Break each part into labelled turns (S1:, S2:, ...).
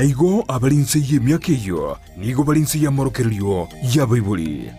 S1: Aigo abalinse y'emyaka eyo nigo balinse y'amorokerero ya Baibuli.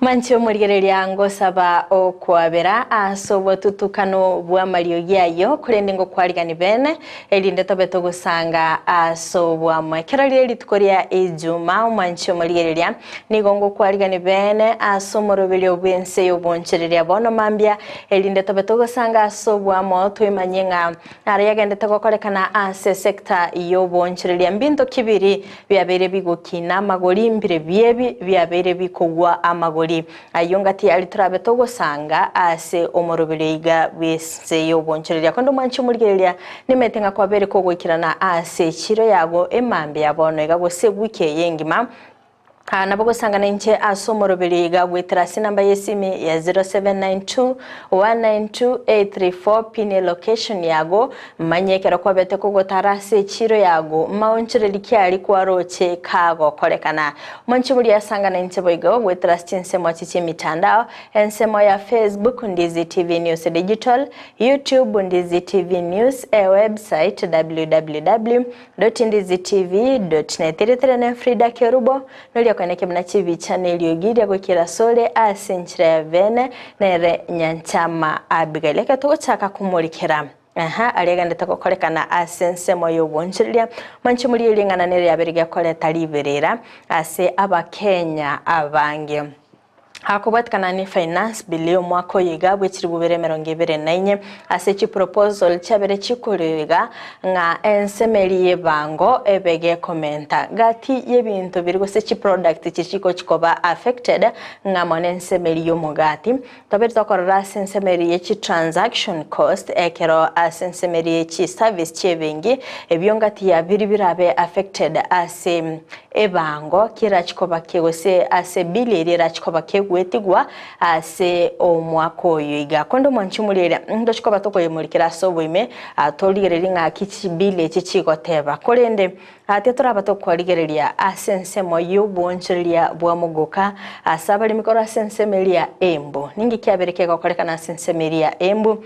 S2: Mancho murigereria ngosaba okwabera asobwo tutukano bwa Mario yayo kurende ngo kwarigani bene elinde tobeto gusanga asobwa mwekerali litukoria ejuma mancho murigereria nigongo kwarigani bene asomorobeli obwense yobonchereria bono mambia elinde tobeto gusanga asobwa moto imanyenga arayagende takokorekana ase sector yobonchereria mbinto kibiri byabere bigukina magolimbire byebi byabere bikogwa amagoli ayongati aliturabe togo sanga ase omorobeleiga bwese yobonchereria kondo manchi murigereria nimetenga kwa bere kogwikirana ase chiro yago emambe yabono igago segwike yengima nabo sangana inche asomorobeleiga bwetrasi namba yesimi ya 0792 192 834 pine location yago manyekera kwa bete kogotarase chiro yago maonchereri kyali kwa roche kago kolekana manchi muri asangana inche boigo bwetrasi nsemo chichi mitandao ensemo ya Facebook Ndizi TV News Digital, YouTube Ndizi TV News, website www.ndizitv.net. Iritirene Frida Kerubo noli kweneke mnachivi channel yogiri ya kukira sole asenchira ya vene nere nyanchama abigaileka tuko chaka kumurikira aliega ndetako kolekana asense moyo bonchiria manchi muri ilingana nere yaberiga kole taliberera ase aba Kenya abange hakubatikana ni finance bill mwako yiga bwechiri bubere 2024 asechi proposal chabere chikurega nga ensemeri yebango ebege commenta gati yebintu biri sechi product chichiko chikoba affected nga monensemeri yomugati tabere tokorora ensemeri yechi transaction cost ekero asensemeri yechi service chebengi ebyongati ya biri birabe affected ase ebango kira chikoba kegose ase bill ira chikoba wetigwa ase omwako yiga kondo mwanchimulira ndo chikoba toko yemurikira soboime atoligereri nga kichibile chichigoteba kolende ate turaba tokoligereria asensemo yoboncheria bwa mugoka asabali mikoro asensemeria embo ningi kyabereke gokolekana asensemeria embo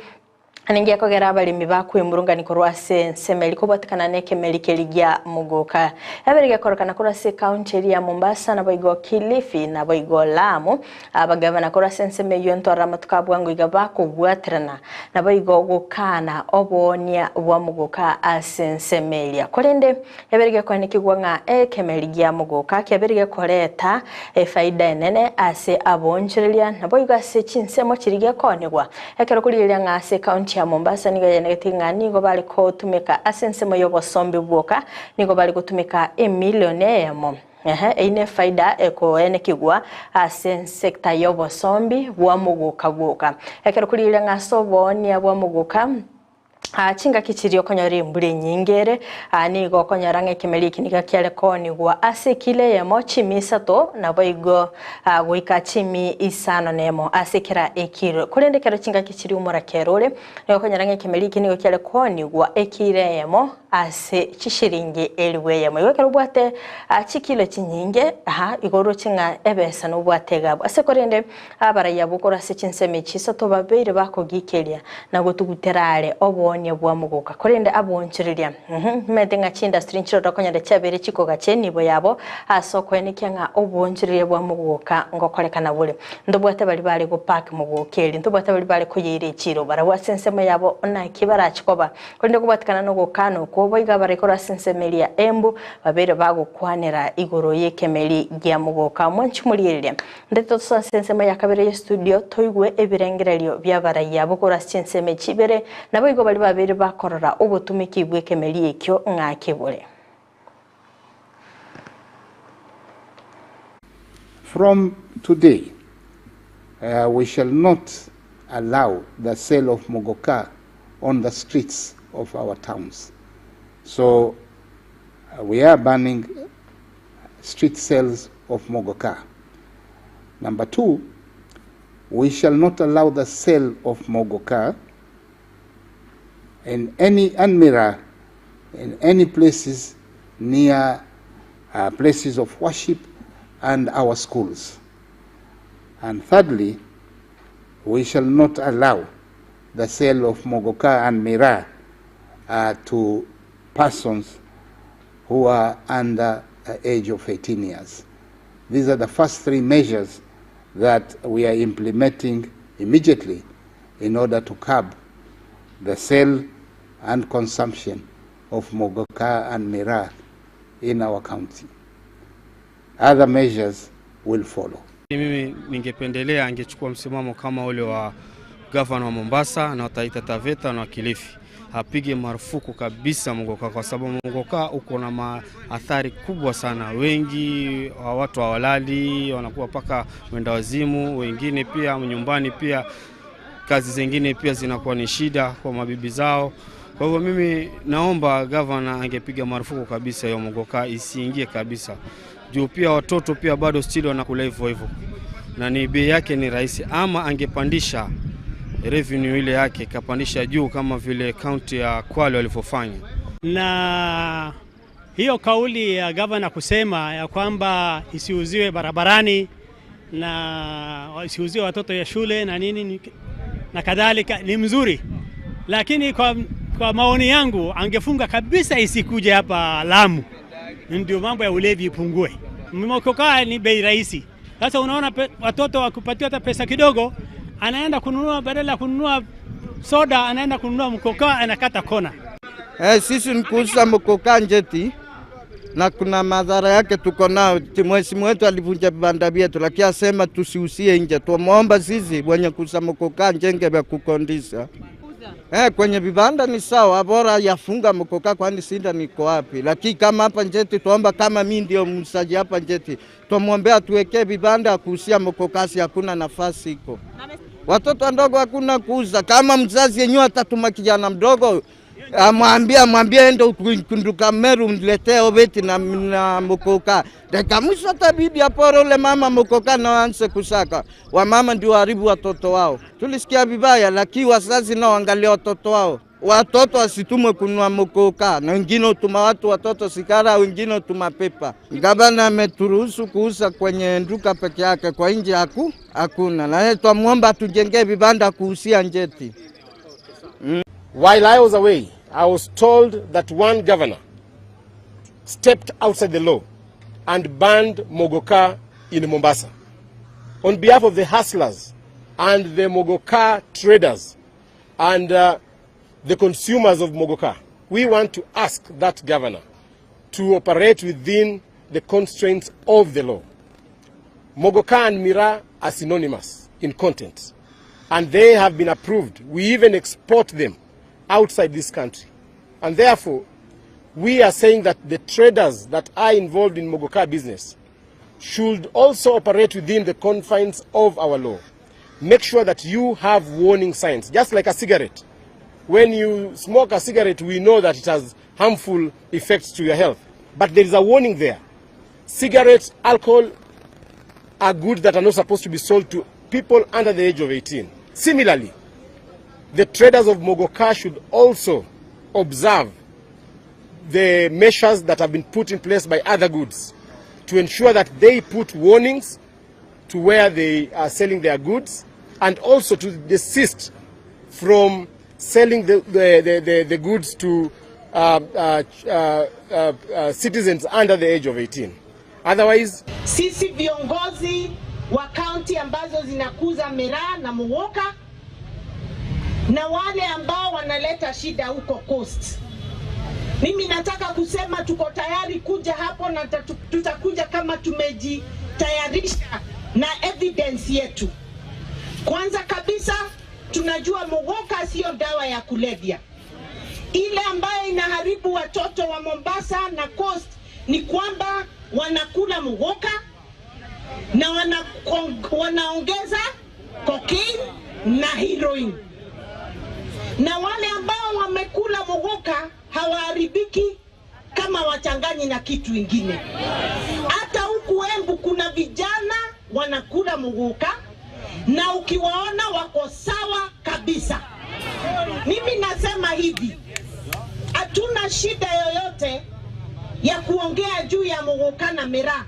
S2: aningi yakogera abalimi bakwimburunga nikorwase nsemeli kubatikana neke melikeligia mugoka yaberege korokana kurase county ya Mombasa na boigo Kilifi na boigo Lamu abagavana kurase nseme yonto ramatukabwangu igabako bwatrana na boigo gukana obonia bwa mugoka asensemelia kolende yaberege kwanikigwa nga ekemeligia mugoka kyaberege koreta faida nene ase abonchelia na boigo ase chinsemo chirigia konegwa ekero kulilia nga ase county kia Mombasa nigo yenegetinga nigo bali kutumika asensemo y'obosombi bwoka nigo bali kutumika emilioni yamo ine faida eko ene kigwa asen sekta y'obosombi bwa muguka bwoka ekero kulira ngasoboni abwa muguka chinga kichirio konyori mbure nyingere nigo konyaranga kimeliki nika kiale koni gwa asekile yamo chimisa to na boigo goika chimi isano nemo asekira ekiro kulende kero chinga kichiri umora kerole nigo konyaranga kimeliki nigo kiale koni gwa ekire yamo ase chishiringi eliwe yamo iwe kero bwate chikilo chinyinge igoro chinga ebesa no bwate gabo ase korende abara yabukora se chinseme chiso to babere bakogikelia na gotuguterare obo bwa muguka korende abonchiriria medenga industry nchiro konyande cyabere chikoga chenibo yabo asoko enikyanga obonchiriria bwa muguka ngokolekana bule ndobwate bali go park mugukeli ndobwate bali kuyire chiro barawa sensemo yabo na kibara chikoba korende kubwatikana no gukano kubo igabare kora sensemelia embu babere bagukwanira igoro yekemeli gya muguka mwanchumuliriria ndeto sensemo yakabere ya studio toigwe ebirengerelio byabara yabo kora senseme chibere nabo igo bali babere bakorora obutumiki bwekemeli ekyo ngakebule.
S3: From today, we shall not allow the sale of mogoka on the streets of our towns. So we are banning street sales of mogoka. Number 2, we shall not allow the sale of mogoka in any Anmira, in any places near places of worship and our schools. And thirdly, we shall not allow the sale of mogoka and mira to persons who are under the age of 18 years. These are the first 3 measures that we are implementing immediately in order to curb the sale and consumption of mogoka and mira in our county. Other measures will follow.
S4: Mimi ningependelea angechukua msimamo kama ule wa gavana wa Mombasa na Taita Taveta na Kilifi. Apige marufuku kabisa mogoka kwa sababu mogoka uko na maathari kubwa sana. Wengi watu hawalali, wanakuwa paka wenda wazimu, wengine pia nyumbani pia kazi zingine pia zinakuwa ni shida kwa mabibi zao. Kwa hivyo mimi naomba gavana angepiga marufuku kabisa hiyo mogoka isiingie kabisa. Juu pia watoto pia bado still wanakula hivyo hivyo. Na ni bei yake ni rahisi, ama angepandisha revenue ile yake kapandisha juu kama vile county ya Kwale walivyofanya.
S5: Na hiyo kauli ya gavana kusema ya kwamba isiuziwe barabarani na isiuziwe watoto ya shule na nini na kadhalika ni mzuri, lakini kwa maoni yangu angefunga kabisa isikuje hapa Lamu, ndio mambo ya ulevi ipungue. Mogoka ni bei rahisi. Sasa unaona watoto wakupatiwa hata pesa kidogo, anaenda kununua, badala kununua soda anaenda kununua mogoka, anakata kona.
S6: Sisi nikuuza mogoka Njeti na kuna madhara yake tuko nao. Mheshimiwa wetu alivunja vibanda vyetu, lakini asema tusiusie nje. Tuomba sisi wenye kuuza mogoka njenge vya kukondisha. Kwenye vibanda ni sawa, bora yafunga mogoka, kwani sinda niko wapi. Lakini kama hapa Njeti tuomba, kama mimi ndio msaji hapa Njeti, tumwombea tuwekee vibanda kuusia mogoka, si hakuna nafasi iko. Watoto wadogo hakuna kuuza. Kama mzazi yenyewe atatuma kijana mdogo mwambie endo kunduka Meru mletee obeti na mogoka, dakika mwisho tabidi aporo ule mama mogoka na waanze kusaka. Wamama ndio haribu watoto wao. Tulisikia vibaya, lakini wazazi nao angalia watoto wao. Watoto wasitumwe kununua mogoka, na wengine utuma watoto sigara, wengine utuma pepa. Gavana ameturuhusu kuuza kwenye nduka peke yake, kwa nje hakuna. Na tumuomba tujengee vibanda kuusia Njeti.
S7: While I was away, I was told that one governor stepped outside the law and banned mogoka in Mombasa. On behalf of the hustlers and the mogoka traders and the consumers of mogoka, we want to ask that governor to operate within the constraints of the law. Mogoka and mira are synonymous in content. and they have been approved. We even export them outside this country. And therefore, we are saying that the traders that are involved in Mogoka business should also operate within the confines of our law. Make sure that you have warning signs, just like a cigarette. When you smoke a cigarette, we know that it has harmful effects to your health. But there is a warning there. Cigarettes, alcohol are goods that are not supposed to be sold to people under the age of 18. Similarly, the traders of Mogoka should also observe the measures that have been put in place by other goods to ensure that they put warnings to where they are selling their goods, and also to desist from selling the goods to citizens under the age of 18. Otherwise,
S8: sisi viongozi wa kaunti ambazo zinakuza miraa na muwoka na wale ambao wanaleta shida huko coast, mimi nataka kusema tuko tayari kuja hapo, na tutakuja kama tumejitayarisha na evidence yetu. Kwanza kabisa, tunajua muwoka sio dawa ya kulevya. Ile ambayo inaharibu watoto wa Mombasa na coast ni kwamba wanakula muwoka na wanaongeza cocaine na heroin. Na wale ambao wamekula muwoka hawaharibiki kama wachanganyi na kitu ingine. Hata huku Embu kuna vijana wanakula muwoka na ukiwaona wako sawa kabisa. Mimi nasema hivi, hatuna shida yoyote ya kuongea juu ya muwoka na miraa,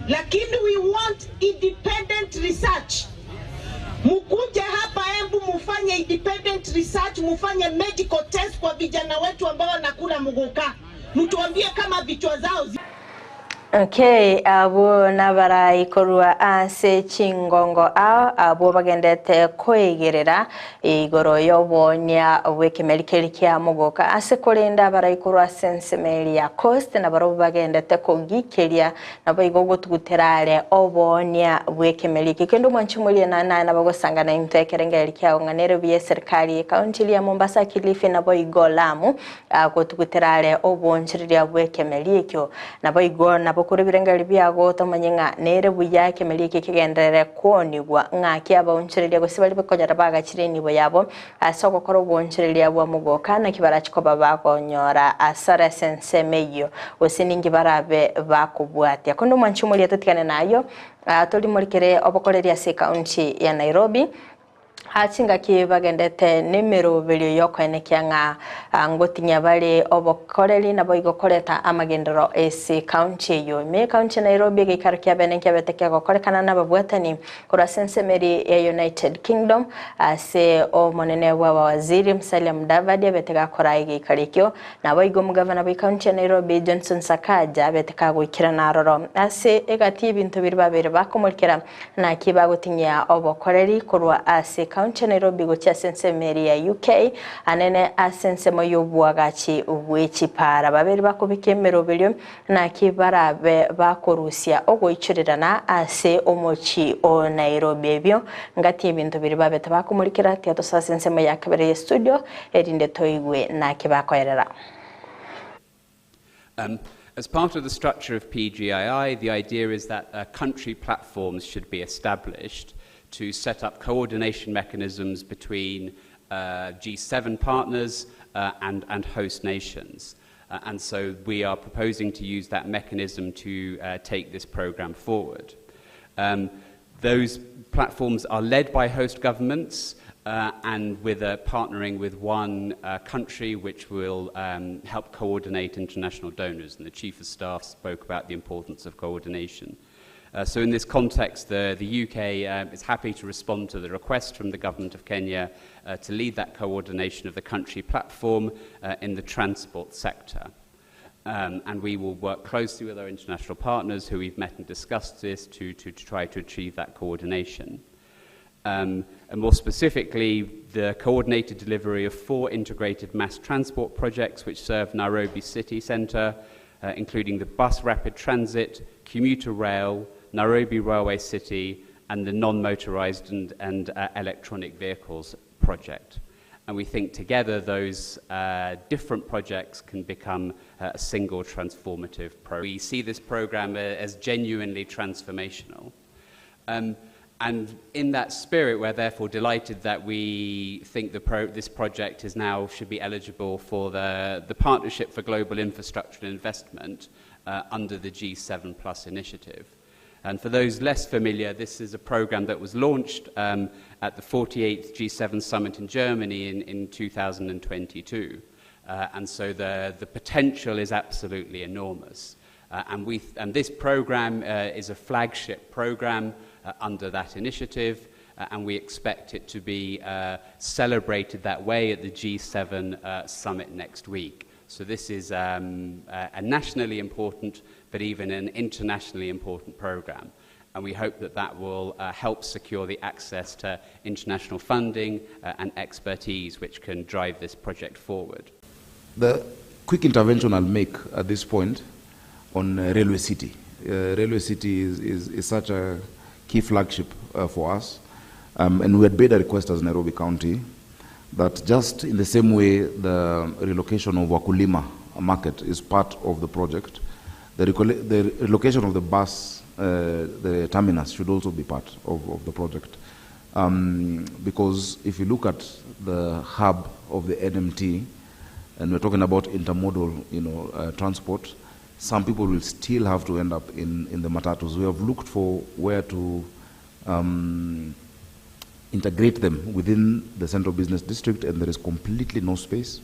S8: lakini we want independent research. Mukuje hapa Embu mufanye independent research, mufanye medical test kwa vijana wetu ambao wanakula muwoka. Mtuambie kama vichwa zao
S2: Okay, abo nabara ikorwa ase chingongo abo bagendete kwegerera igoro yobonya wekemerikeri kya mugoka ase kurinda bara ikorwa sensemeli ya coast na baro bagendete kugikeria nabo igogo tuguterare obonya wekemeriki kendo mwanchumulie na bagosangana intekerengeri kya nganere biye serikali county ya Mombasa, Kilifi nabo igolamu ko tuguterare obonchiriria wekemerikyo nabo igona nabo kuri birengari byago tamanyenga nere buya kemerike kigendere konigwa ngaki abonchereria gosibali bakojara bagachireni bo yabo asoko koro bonchereria bwa mugoka na kibara chikoba bakonyora asara sensemeyo osiningi barabe bakubwatia kondo mwanchumulia tutikane nayo toli morikere obokoreria se county ya Nairobi hatsinga ki bagendete nimero belio yokwene kyanga ngotinya bali obokoreli nabo igokoreta amagendero ese county yo me county Nairobi gikarkia bene kyabeteke gokorekana nababwatani kura sensemeri ya United Kingdom ase o monene wa waziri Musalia Mudavadi beteka koraigi karikyo nabo igomu governor wa county Nairobi Johnson Sakaja beteka gwikira naroro ase egati bintu biri babere bakomolkera na kibagotinya obokoreli kurwa ase county Nairobi gocha sensemeri ya UK anene asensemo yobwagachi ubwechi para babiri bakubikemero bilyo na kibarabe bakorusia ogoichurirana ase omochi o Nairobi byo ngati ibintu biri babeta bakumurikira tiato sensemo ya kabere studio erinde toigwe na kibakoerera.
S9: As part of the structure of PGII, the idea is that country platforms should be established to set up coordination mechanisms between G7 partners and host nations. And so we are proposing to use that mechanism to take this program forward. Those platforms are led by host governments and with partnering with one country which will help coordinate international donors. And the Chief of Staff spoke about the importance of coordination. So in this context, the UK is happy to respond to the request from the Government of Kenya to lead that coordination of the country platform in the transport sector. And we will work closely with our international partners who we've met and discussed this to try to achieve that coordination. And more specifically, the coordinated delivery of 4 integrated mass transport projects which serve Nairobi city centre, including the bus rapid transit, commuter rail, Nairobi Railway City and the non-motorized and electronic vehicles project. And we think together those different projects can become a single transformative program. We see this program as genuinely transformational. And in that spirit, we're therefore delighted that we think this project should be eligible for the Partnership for Global Infrastructure and Investment under the G7+ initiative. And for those less familiar, this is a program that was launched at the 48th G7 Summit in Germany in 2022. And so the potential is absolutely enormous. And this program is a flagship program under that initiative, and we expect it to be celebrated that way at the G7 Summit next week. So this is a nationally important, but even an internationally important program. And we hope that will help secure the access to international funding and expertise which can drive this project forward.
S10: The quick intervention I'll make at this point on Railway City. Railway City is such a key flagship for us. And we had made a request as Nairobi County that just in the same way the relocation of Wakulima market is part of the project, the relocation of the bus, the terminus should also be part of the project. Because if you look at the hub of the NMT, and we're talking about intermodal transport, some people will still have to end up in the matatus. We have looked for where to integrate them within the central business district, and there is completely no space.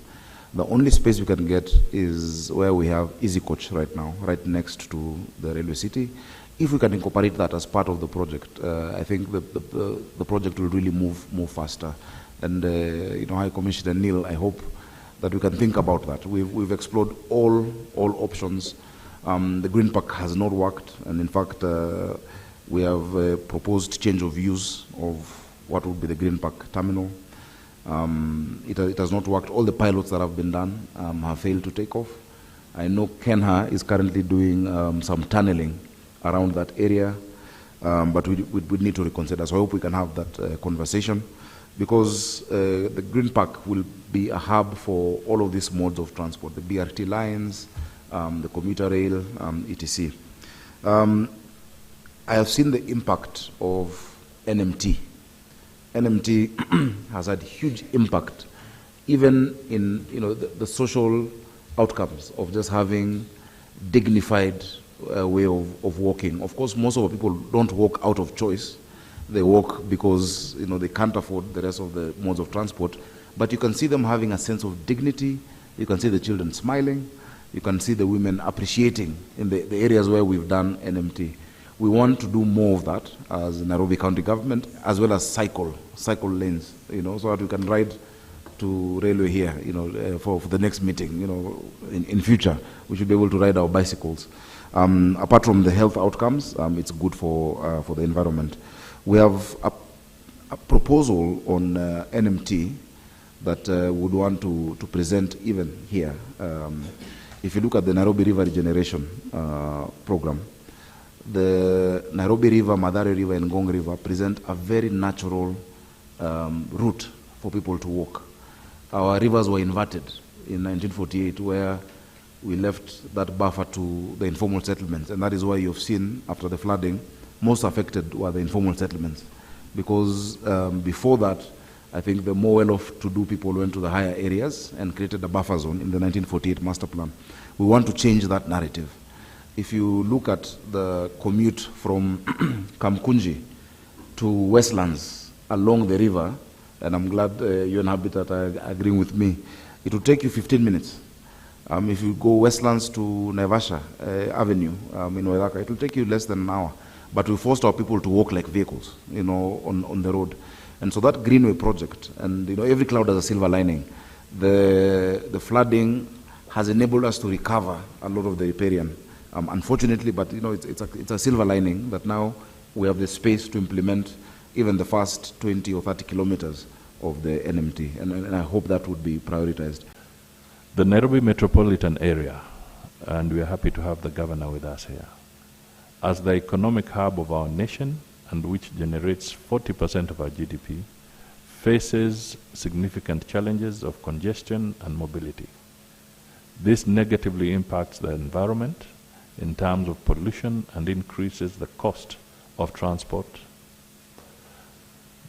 S10: The only space we can get is where we have Easy Coach right now, right next to the Railway City. If we can incorporate that as part of the project, I think the project will really move faster. And High Commissioner Neil, I hope that we can think about that. We've explored all options. The Green Park has not worked, and in fact, we have proposed change of use of what would be the Green Park terminal. It has not worked. All the pilots that have been done have failed to take off. I know Kenha is currently doing some tunneling around that area, but we need to reconsider. So I hope we can have that conversation, because the Green Park will be a hub for all of these modes of transport, the BRT lines, the commuter rail, etc. I have seen the impact of NMT. NMT has had huge impact, even in the social outcomes of just having dignified way of walking. Of course, most of the people don't walk out of choice. They walk because they can't afford the rest of the modes of transport. But you can see them having a sense of dignity. You can see the children smiling. You can see the women appreciating in the areas where we've done NMT. We want to do more of that as Nairobi County government, as well as cycle lanes, so that we can ride to railway here, for the next meeting, in future, we should be able to ride our bicycles. Apart from the health outcomes, it's good for the environment. We have a proposal on NMT that would want to present even here. If you look at the Nairobi River Regeneration program, the Nairobi River, Mathare River, and Ngong River present a very natural route for people to walk. Our rivers were inverted in 1948, where we left that buffer to the informal settlements, and that is why you've seen, after the flooding, most affected were the informal settlements. Because before that, I think the more well-off-to-do people went to the higher areas and created a buffer zone in the 1948 master plan. We want to change that narrative. If you look at the commute from Kamkunji to Westlands along the river, and I'm glad you and Habitat are agreeing with me, it will take you 15 minutes. If you go Westlands to Naivasha Avenue in Waithaka, it will take you less than an hour. But we forced our people to walk like vehicles, on the road. And so that Greenway project, and every cloud has a silver lining. The flooding has enabled us to recover a lot of the riparian. Unfortunately, but it's a silver lining that now we have the space to implement even the first 20 or 30 kilometers of the NMT, and I hope that would be prioritized.
S11: The Nairobi metropolitan area, and we are happy to have the governor with us here, as the economic hub of our nation and which generates 40% of our GDP, faces significant challenges of congestion and mobility. This negatively impacts the environment in terms of pollution and increases the cost of transport.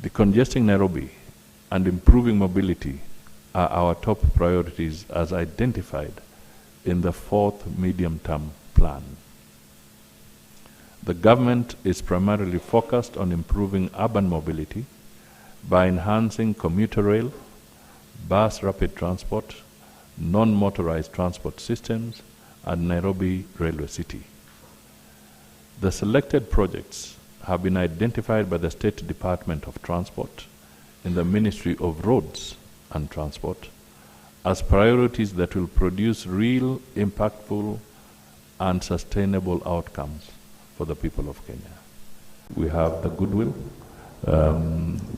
S11: Decongesting Nairobi and improving mobility are our top priorities as identified in the 4th medium-term plan. The government is primarily focused on improving urban mobility by enhancing commuter rail, bus rapid transport, non-motorized transport systems, and Nairobi Railway City. The selected projects have been identified by the State Department of Transport in the Ministry of Roads and Transport as priorities that will produce real, impactful, and sustainable outcomes for the people of Kenya. We have the goodwill.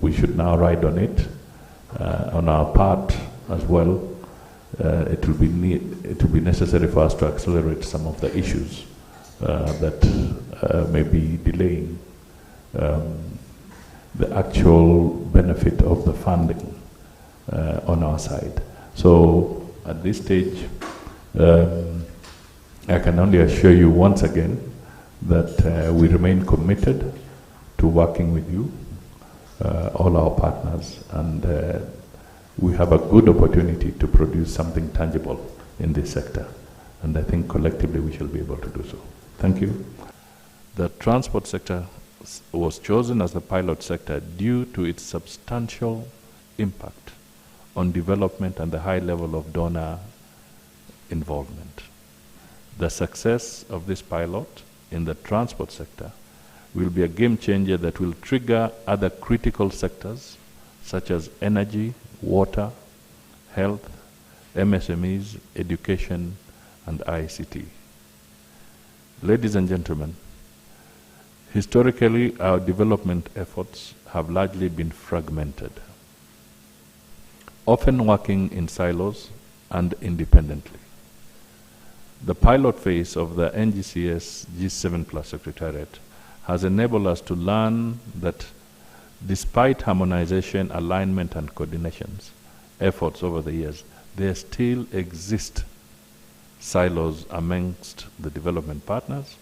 S11: We should now ride on it. On our part as well, it will be necessary for us to accelerate some of the issues that may be delaying the actual benefit of the funding on our side. So at this stage, I can only assure you once again that we remain committed to working with you, all our partners, and we have a good opportunity to produce something tangible in this sector. And I think collectively we shall be able to do so. Thank you. The transport sector was chosen as the pilot sector due to its substantial impact on development and the high level of donor involvement. The success of this pilot in the transport sector will be a game changer that will trigger other critical sectors such as energy, water, health, MSMEs, education, and ICT. Ladies and gentlemen, historically our development efforts have largely been fragmented, often working in silos and independently. The pilot phase of the NGCS G7+ Secretariat has enabled us to learn that despite harmonization, alignment, and coordinations efforts over the years, there still exist silos amongst the development partners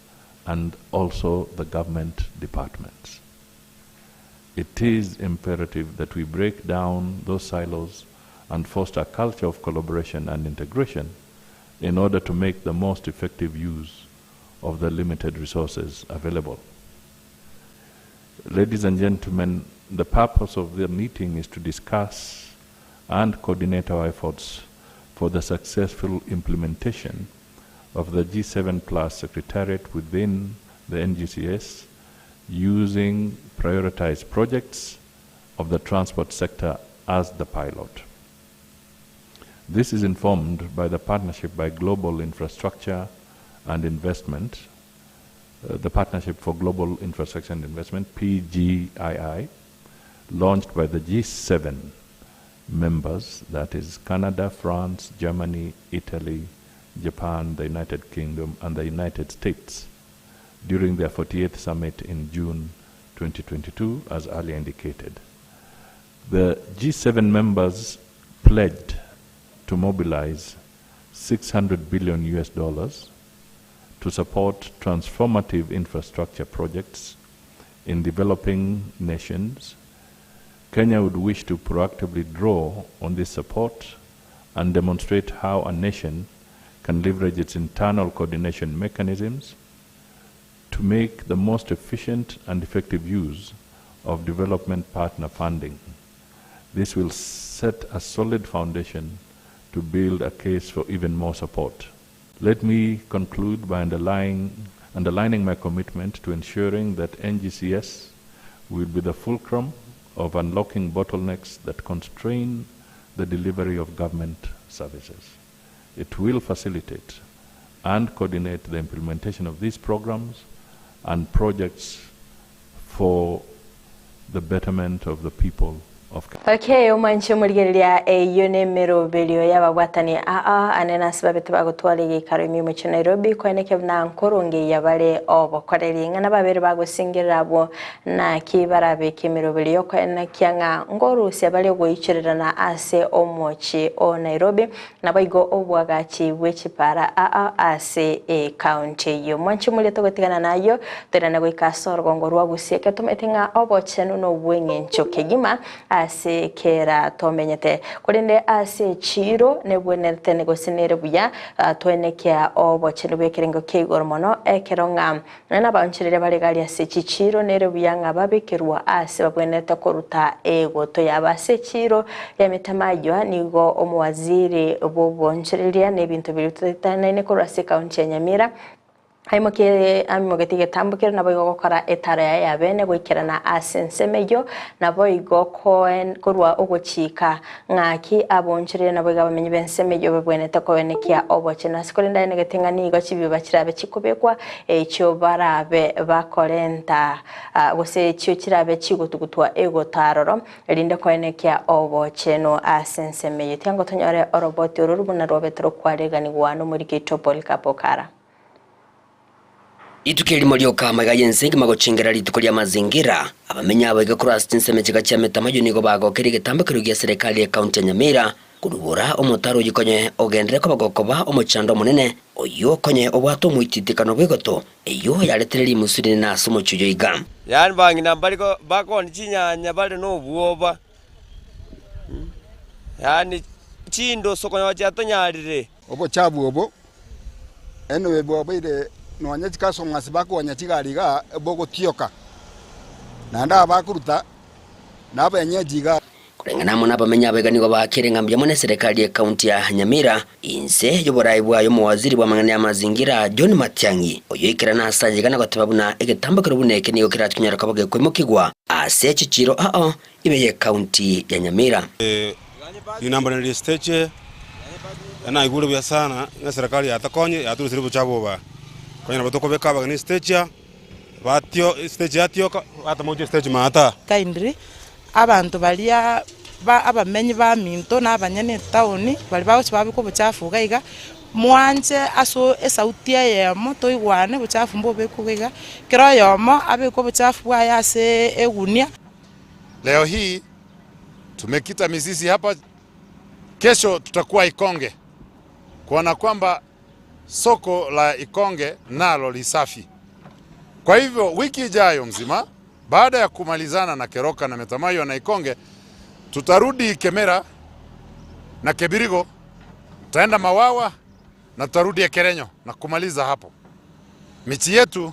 S11: and also the government departments. It is imperative that we break down those silos and foster a culture of collaboration and integration in order to make the most effective use of the limited resources available. Ladies and gentlemen, the purpose of the meeting is to discuss and coordinate our efforts for the successful implementation of the G7+ Secretariat within the NGCS using prioritized projects of the transport sector as the pilot. This is informed by the Partnership by Global Infrastructure and Investment, the Partnership for Global Infrastructure and Investment, PGII, launched by the G7 members, that is Canada, France, Germany, Italy, Japan, the United Kingdom, and the United States during their 48th summit in June 2022, as earlier indicated. The G7 members pledged to mobilize $600 billion to support transformative infrastructure projects in developing nations. Kenya would wish to proactively draw on this support and demonstrate how a nation can leverage its internal coordination mechanisms to make the most efficient and effective use of development partner funding. This will set a solid foundation to build a case for even more support. Let me conclude by underlining my commitment to ensuring that NGCS will be the fulcrum of unlocking bottlenecks that constrain the delivery of government services. It will facilitate and coordinate the implementation of these programs and projects for the betterment of the people of
S2: Okay, umanchi murigeria yone merobelio y'abagwatani anena sibabete bagutwara igikaro imwe cyo Nairobi kweneke na nkoronge yabare obokoreri ngana babere bagusingirira abo na kibarabe kemerobelio kwena kyanga ngorusi abale goyichererana ase omochi o Nairobi nabayigo obwagachi wechipara ase county yo manchi mulito gotigana nayo terana goikasorgo ngorwa guseke tumetinga obochenu no bwengencho kegima ase kera tomenyete kurinde ase chiro nebwenete negosinere buya twenekea obochenu bekerengo kegormono ekeronga na banchirire balegali ase chiro nere buya ngababekerwa ase babwenete koruta ego to yabase chiro yametamayo nigo omwaziri bobonchiriria nebintu birutana ne korase county ya Nyamira haimokere amimogetige tambukira nabo igokora etara ya bene gwikirana asensemeyo nabo igokoen kurwa ogochika ngaki abonchire nabo igabamenye bensemeyo bebwenete ko benekia obochena sikolinda negetinga nigo chibiba kirabe chikubekwa ekyo barabe bakorenta gose ekyo kirabe chigutugutwa ego taroro elinde ko benekia obocheno asensemeyo tyango tonyore oroboti urubuna robetro kwaregani gwano muri kitopol kapokara
S12: Itukeli molioka magayense magochengera litukolia mazingira abamenya abega cross tinsemechika cha metamayo nigo bago kerige tambakiro ya serikali ya county ya Nyamira kurubura omotaro yikonye ogendere ko bagokoba omochando munene oyo konye obwato muititikano begoto eyo yaletereri musuri na somo chuyo iga
S13: yani bangina baliko bako nchinyanya bale no buoba yani chindo sokonya wachato nyarire
S14: obo chabu obo eno bebo bide nonya chikaso ngasibako wanyachigariga bogo tioka nanda bakuruta nabenyejiga
S12: kurengana mona bamenya abegani go bakirenga mbye serikali ya county ya Nyamira inse yoborai bwayo mu waziri wa mangana ya mazingira John Matiang'i oyo ikirana asanje kana gotababuna egetambakiro buneke niyo kiratwinyara kabage kwemukigwa ase chichiro ibeye county ya Nyamira
S15: inambanali stage na iguru bya sana na serikali yatakonye yaturusiribu chaboba kwenye batoko beka bagani stage batyo stage yatyo atamoje stage mata
S16: kaindri abantu balia abamenyi ba minto n'abanyene town bali bawo babiko buchafu gaiga mwanje aso esauti ya moto igwane buchafu mbobe kugiga kiro yomo abiko buchafu bwa yase egunia.
S17: Leo hii tumekita mizizi hapa, kesho tutakuwa Ikonge kuona kwamba soko la Ikonge nalo lisafi. Kwa hivyo wiki ijayo mzima baada ya kumalizana na Keroka na Metamayo na Ikonge tutarudi Kemera na Kebirigo, tutaenda Mawawa na tutarudi Ekerenyo na kumaliza hapo. Michi yetu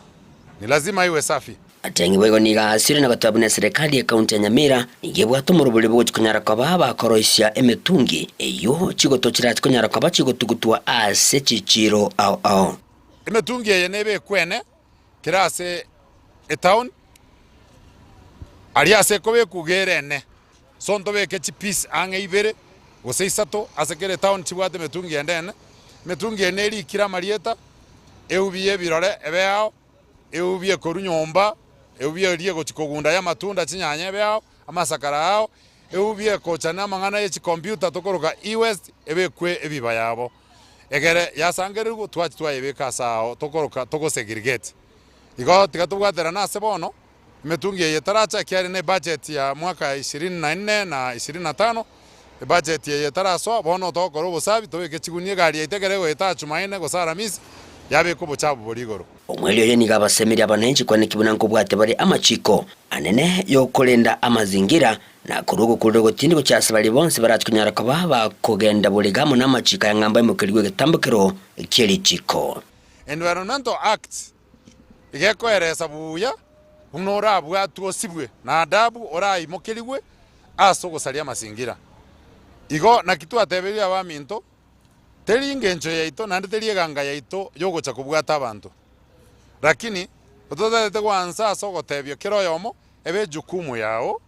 S17: ni lazima iwe safi.
S12: Atengi wego niga asiri na batabune serikali ya kaunti ya Nyamira nigebwato mu rubuli bwo kunyara kwa baba koroisya emetungi eyo chigoto kirati kunyara kwa bachigotugutwa ase chichiro au
S17: emetungi yenebe kwene kirase etown aliase kobe kugerene sonto beke chipis ange ibere oseisato asekere town chibwate metungi endene metungi eneri kira marieta eubiye birore ebeo eubiye korunyomba eubiye riego chikogunda ya matunda chinyanya ebeo amasakara yao eubiye kochana mangana ye computer tokoroka eWest ebekwe ebiba yabo egere yasangerirwo twachitwa ebeka sao tokoroka tokosegregate igo tikatubwatera na sebono metungi yetaracha kiari ne budget ya mwaka 24 na 25 budget yetaraso bono tokoro busabi tobeke chigunie gari itegerego etachumaine gosara misi yabe ko buchabu borigoro
S12: omwelio yeni gabasemiri abanenchi kwane kibunanko bwate bari amachiko anene yo kolenda amazingira na kurugo tindiko cyasabali bonse baratkunyara ko baba kogenda buligamo n'amachika yangamba imukirwe getambukiro kiri chiko.
S17: Environmental Act igeko eresa buya unora bwatu osibwe na adabu orai mokirwe aso gosalia mazingira igo na kitu ateberia abaminto teri ngencho yaito nande teri ganga yaito yogocha kubwata abantu lakini utodete kwanza aso gotebio kiro yomo ebe jukumu yao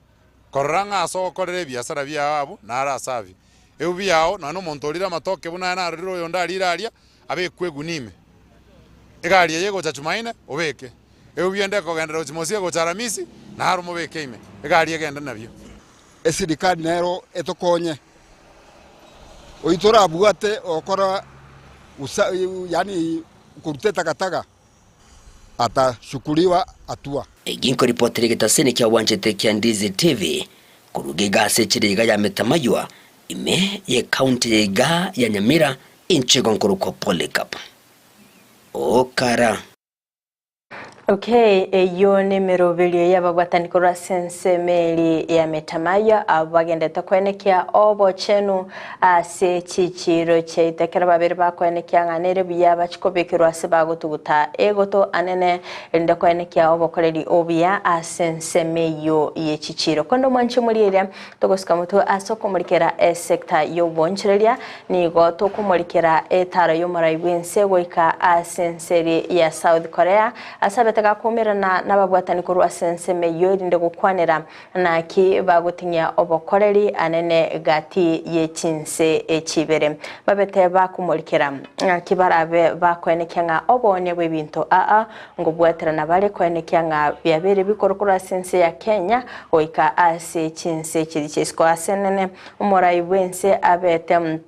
S17: koranga aso korere biasara byabo nara savi ebu yao nano montorira matoke buna na riro yonda riraria abe kwegunime egari yego chachumaine obeke ebu yende ko gendera uchimosie go charamisi na harumo beke ime egari yegenda nabyo
S14: esirikali nero etokonye oitora buate okora yani kurute takataka atashukuliwa hatua.
S12: Eginko ripoti rigitasini kia wanjete kia Ndizi TV kurugiga sechiriga ya Metamaywa ime ye county ga ya Nyamira inchigo nkuruko Polycarp okara.
S2: Okay, eyo ni mirovilio y'abagwatani kura sensemeli ya Metamaywa abagendete kwenekia obo chenu ase chichiro cheitekera babiri bakwenekia nganere biya bachikobekirwa ase bagutuguta egoto anene ende kwenekia obo koreri obia asensemeyo ye chichiro kondo mwanchi mulire togosika mutu asokomulikera sector y'obonchereria nigo tokomulikera etara y'omuraibwense goika asenseri ya South Korea asabete gakumirana n'abagwatani kurwa sensemeyo rinde gukwanira naki bagutinya obokoreri anene gati yechinse echibere babete bakumulikira kibarabe bakwenekya nga obone bwebintu ngo bwaterana bale kwenekya nga byabere bikorokora sense ya Kenya oika ase chinse kiri chesko asenene umuraibwense abete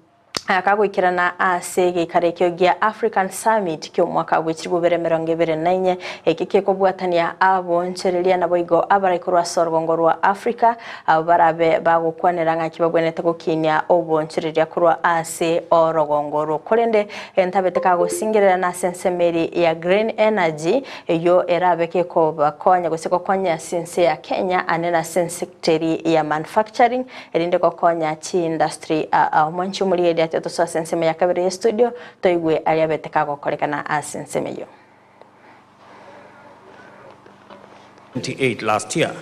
S2: akagwikirana ase gikarekyo gya African Summit kyo mwaka w'ekiribu 2024 ekikeko bwatania abonchereria naboigo abarayikorwa sorgongo rwa Africa abarabe bagukwanira nga kibagwenete gukinya obonchereria kurwa ase orogongo ro kolende entabeteka gusingirira na sensemeri ya Green Energy yo erabeke ko bakonya guseko konya sense ya Kenya anena sector ya manufacturing erinde ko konya chi industry mwanchi muri to so senseme ya kabiri studio toigwe aliabeteka gokorekana asensemeyo
S18: 28 last year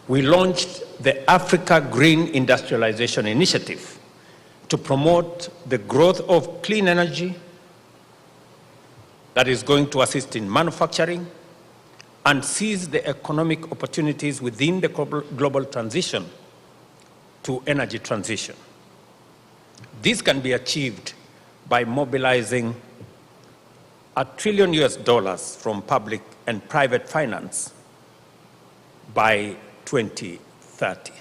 S18: we launched the Africa Green Industrialization Initiative to promote the growth of clean energy that is going to assist in manufacturing and seize the economic opportunities within the global transition to energy transition. This can be achieved by mobilizing $1 trillion from public and private finance by 2030.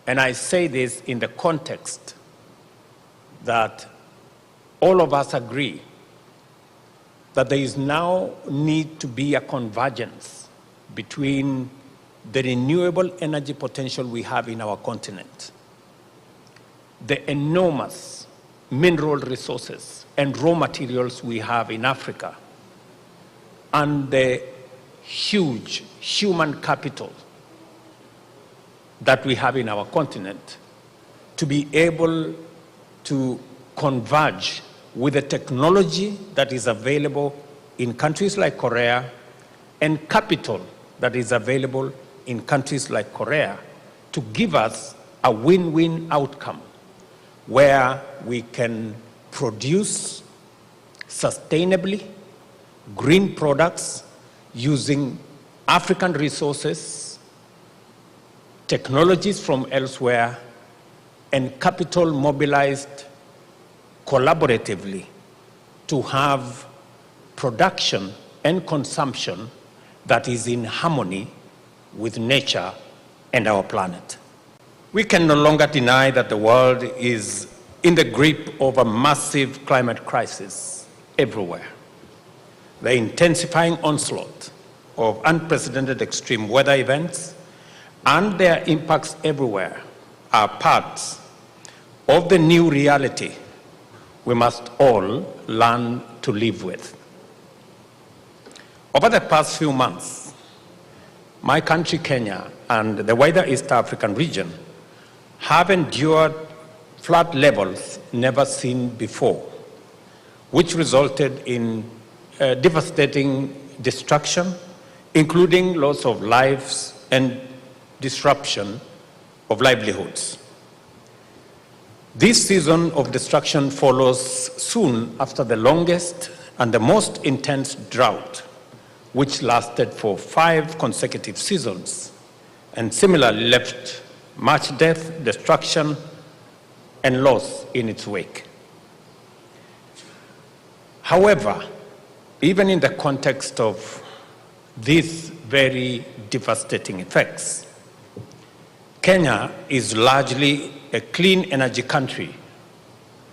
S18: And I say this in the context that all of us agree that there is now need to be a convergence between the renewable energy potential we have in our continent, the enormous mineral resources and raw materials we have in Africa, and the huge human capital that we have in our continent, to be able to converge with the technology that is available in countries like Korea and capital that is available in countries like Korea to give us a win-win outcome where we can produce sustainably green products using African resources, technologies from elsewhere, and capital mobilized collaboratively to have production and consumption that is in harmony with nature and our planet. We can no longer deny that the world is in the grip of a massive climate crisis everywhere. The intensifying onslaught of unprecedented extreme weather events and their impacts everywhere are parts of the new reality we must all learn to live with. Over the past few months, my country, Kenya, and the wider East African region have endured flood levels never seen before, which resulted in devastating destruction, including loss of lives and disruption of livelihoods. This season of destruction follows soon after the longest and the most intense drought, which lasted for 5 consecutive seasons and similarly left much death, destruction, and loss in its wake. However, even in the context of these very devastating effects, Kenya is largely a clean energy country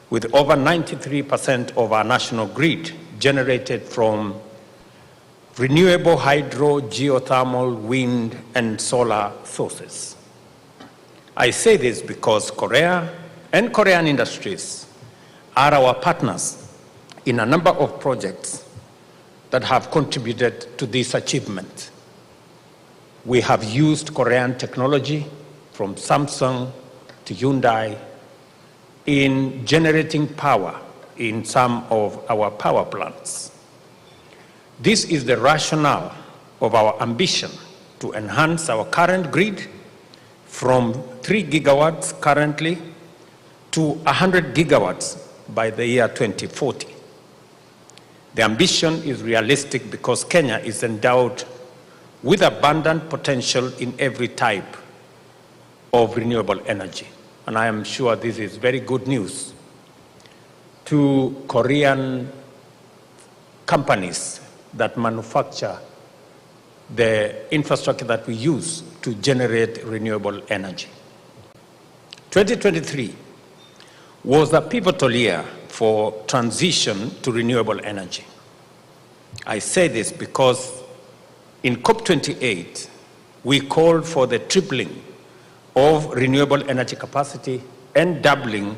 S18: with over 93% of our national grid generated from renewable hydro, geothermal, wind, and solar sources. I say this because Korea and Korean industries are our partners in a number of projects that have contributed to this achievement. We have used Korean technology from Samsung to Hyundai in generating power in some of our power plants. This is the rationale of our ambition to enhance our current grid from 3 gigawatts currently to 100 gigawatts by the year 2040. The ambition is realistic because Kenya is endowed with abundant potential in every type of renewable energy. And I am sure this is very good news to Korean companies that manufacture the infrastructure that we use to generate renewable energy. 2023 was a pivotal year for transition to renewable energy. I say this because in COP28, we called for the tripling of renewable energy capacity and doubling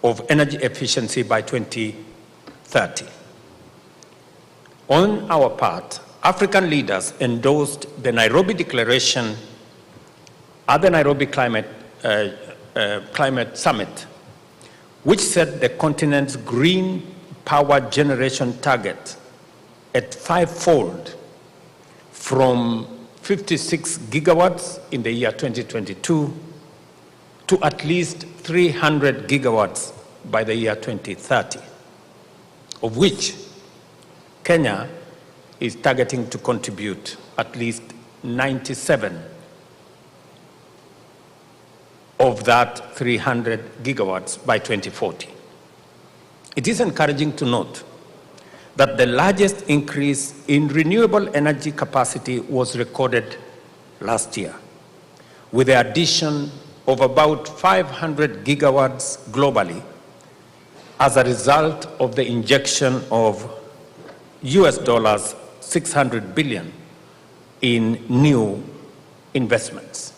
S18: of energy efficiency by 2030. On our part, African leaders endorsed the Nairobi Declaration at the Nairobi Climate Summit, which set the continent's green power generation target at 5-fold from 56 gigawatts in the year 2022 to at least 300 gigawatts by the year 2030, of which Kenya is targeting to contribute at least 97 of that 300 gigawatts by 2040. It is encouraging to note that the largest increase in renewable energy capacity was recorded last year, with the addition of about 500 gigawatts globally as a result of the injection of US dollars 600 billion in new investments.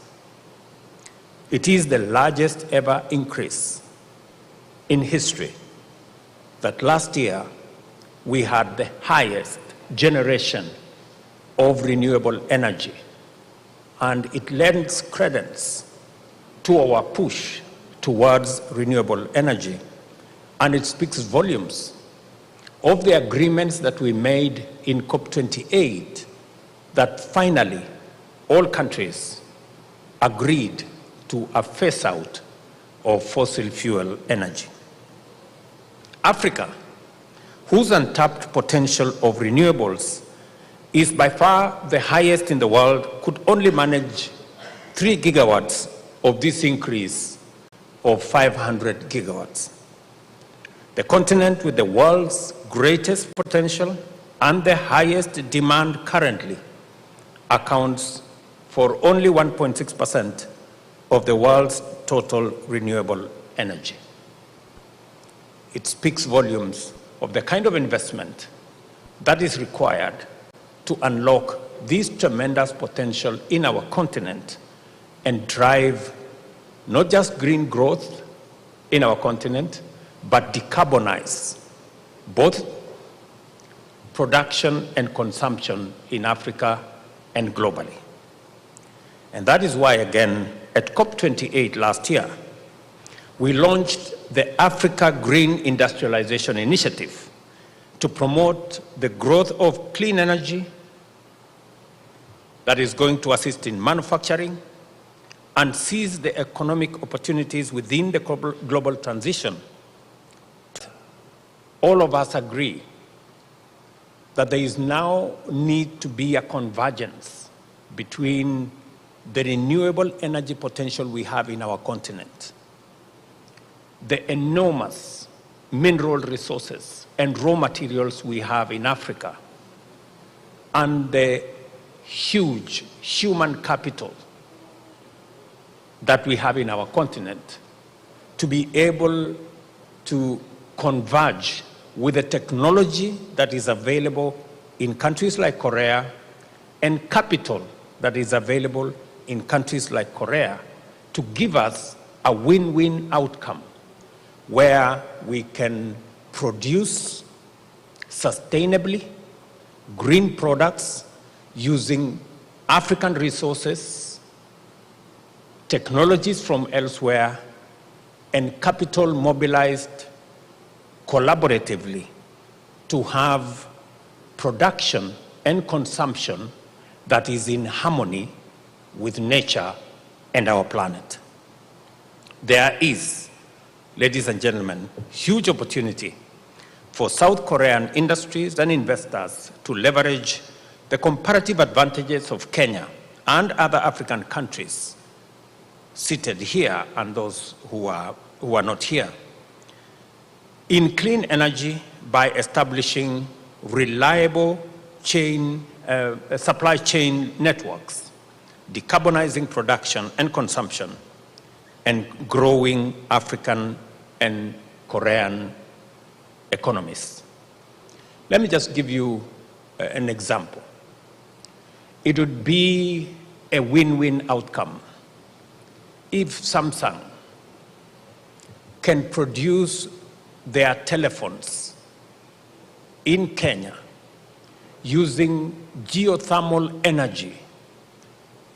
S18: It is the largest ever increase in history that last year we had the highest generation of renewable energy, and it lends credence to our push towards renewable energy, and it speaks volumes of the agreements that we made in COP28 that finally all countries agreed to a phase out of fossil fuel energy. Africa, whose untapped potential of renewables is by far the highest in the world, could only manage 3 gigawatts of this increase of 500 gigawatts. The continent with the world's greatest potential and the highest demand currently accounts for only 1.6% of the world's total renewable energy. It speaks volumes of the kind of investment that is required to unlock this tremendous potential in our continent and drive not just green growth in our continent, but decarbonize both production and consumption in Africa and globally. And that is why, again, at COP28 last year, we launched the Africa Green Industrialization Initiative to promote the growth of clean energy that is going to assist in manufacturing and seize the economic opportunities within the global transition. All of us agree that there is now need to be a convergence between the renewable energy potential we have in our continent, the enormous mineral resources and raw materials we have in Africa, and the huge human capital that we have in our continent to be able to converge with the technology that is available in countries like Korea and capital that is available in countries like Korea to give us a win-win outcome where we can produce sustainably green products using African resources, technologies from elsewhere, and capital mobilized collaboratively to have production and consumption that is in harmony with nature and our planet. There is, ladies and gentlemen, huge opportunity for South Korean industries and investors to leverage the comparative advantages of Kenya and other African countries seated here and those who are not here in clean energy by establishing reliable supply chain networks, decarbonizing production and consumption, and growing African and Korean economies. Let me just give you an example. It would be a win-win outcome if Samsung can produce their telephones in Kenya using geothermal energy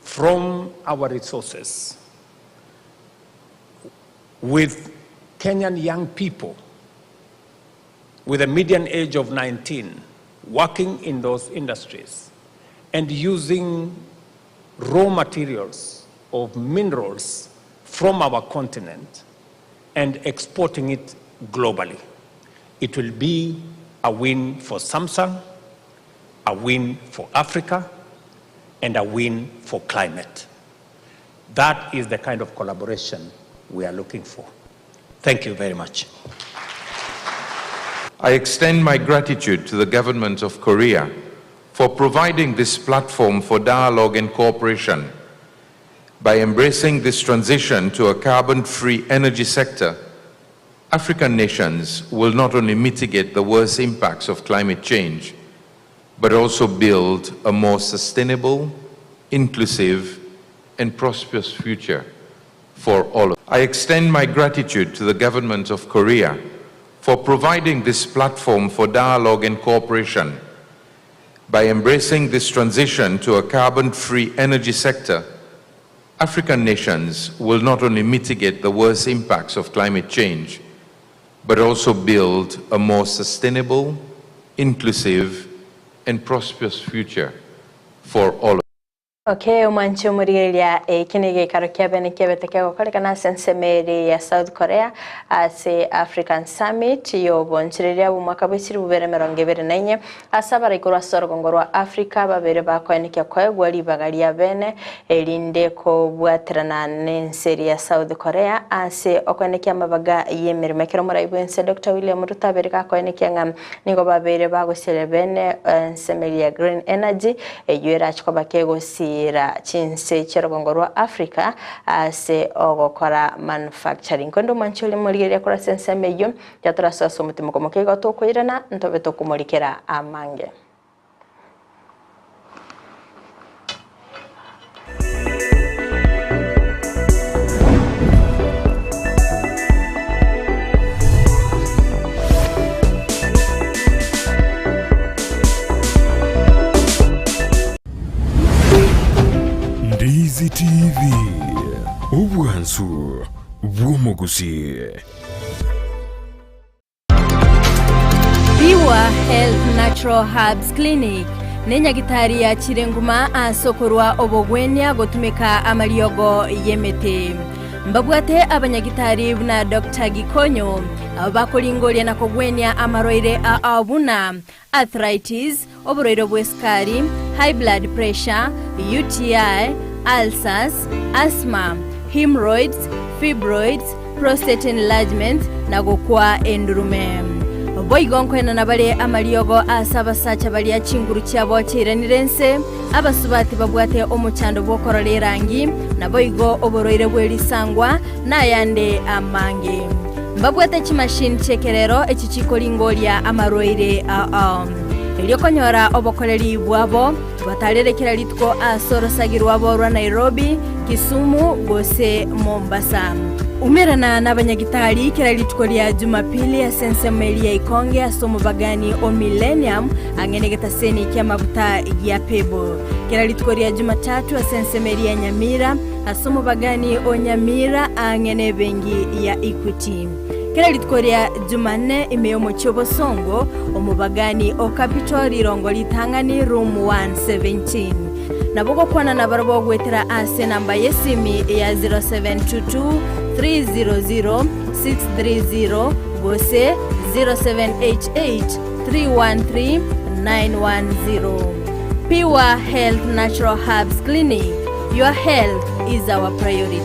S18: from our resources, with Kenyan young people with a median age of 19 working in those industries and using raw materials of minerals from our continent and exporting it globally. It will be a win for Samsung, a win for Africa, and a win for climate. That is the kind of collaboration we are looking for. Thank you very much.
S19: I extend my gratitude to the government of Korea for providing this platform for dialogue and cooperation. By embracing this transition to a carbon-free energy sector, African nations will not only mitigate the worst impacts of climate change, but also build a more sustainable, inclusive, and prosperous future for all of us. I extend my gratitude to the government of Korea for providing this platform for dialogue and cooperation. By embracing this transition to a carbon-free energy sector, African nations will not only mitigate the worst impacts of climate change, but also build a more sustainable, inclusive, and prosperous future for all of us.
S2: Okay, umwanchi umuriria kinige karokia bene kebeteke gukoreka sensemeri ya South Korea ase African Summit yo bonchiriria umwaka bw'ikiri bubere 2024 asabara ikorwa sorogongorwa Africa babere bakoeneke kwegwa libagaria bene elinde ko bwaterana n'enseri ya South Korea ase okoeneke amabaga yemirimo kero murayibwense Dr. William Ruto bereka koeneke ngam ningo babere bagosere bene ensemeri ya green energy eyera chikoba kegosi chinse cherogongorwa Africa ase ogokora manufacturing kondo manchuli muriria kora sense meyo yatura soso mutimo mukega tokwirana ntobe tokumurikira amange.
S1: Ndizi TV ubwansu bw'omuguzi.
S20: Biwa Health Natural Herbs Clinic nenyagitari ya Chirenguma asokorwa obogwenya gotumika amaliogo yemete mbabwate abanyagitari na Dr. Gikonyo abakolingolia na kogwenya amaroire a abuna arthritis oboroiro bweskari high blood pressure UTI ulcers asthma hemorrhoids fibroids prostate enlargement na gokwa endurume boigonkwena na bale amaliogo asabasacha bali achinguru cyabo kiranirense abasubati babwate omuchando bokorora erangi na boigo oboroire bwelisangwa nayande amange mbabwate chimashini chekerero echichikolingolia amaroire eliokonyora obokoreri bwabo batarerekera litko asorosagirwa borwa Nairobi, Kisumu, gose Mombasa. Umerana n'abanyagitari kera litko lya Jumapili ya Sensemeli ya Ikonge asomo bagani o Millennium angene getaseni kya mabuta ya Pebo. Kera litko lya Jumatatu ya Sensemeli ya Nyamira asomo bagani o Nyamira angene bengi ya Equity. Kera litkoria Jumanne imeyomo chobo songo omubagani o Capitol irongo litangani room 117 naboko kwana na barabo gwetera ase namba yesimi ya 0722 300 630 gose 0788 313 910. Pure Health Natural Herbs Clinic. Your health is our priority.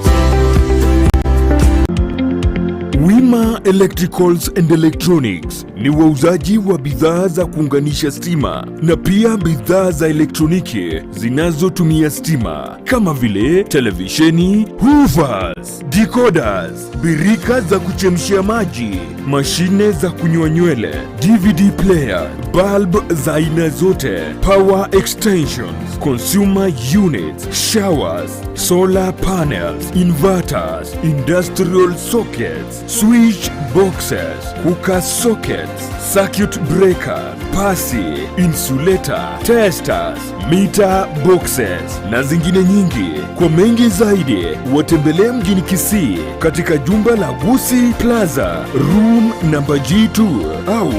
S1: Wima Electricals and Electronics ni wauzaji wa bidhaa za kuunganisha stima na pia bidhaa za elektroniki zinazotumia stima kama vile televisheni, hoovers, decoders, birika za kuchemshia maji, mashine za kunyoa nywele, DVD player, bulb za aina zote, power extensions, consumer units, showers, solar panels, inverters, industrial sockets, switch boxes, cooker sockets, circuit breaker, pasi, insulator, testers, meter boxes na zingine nyingi. Kwa mengi zaidi watembelee mjini Kisii katika jumba la Gusii Plaza room namba G2 au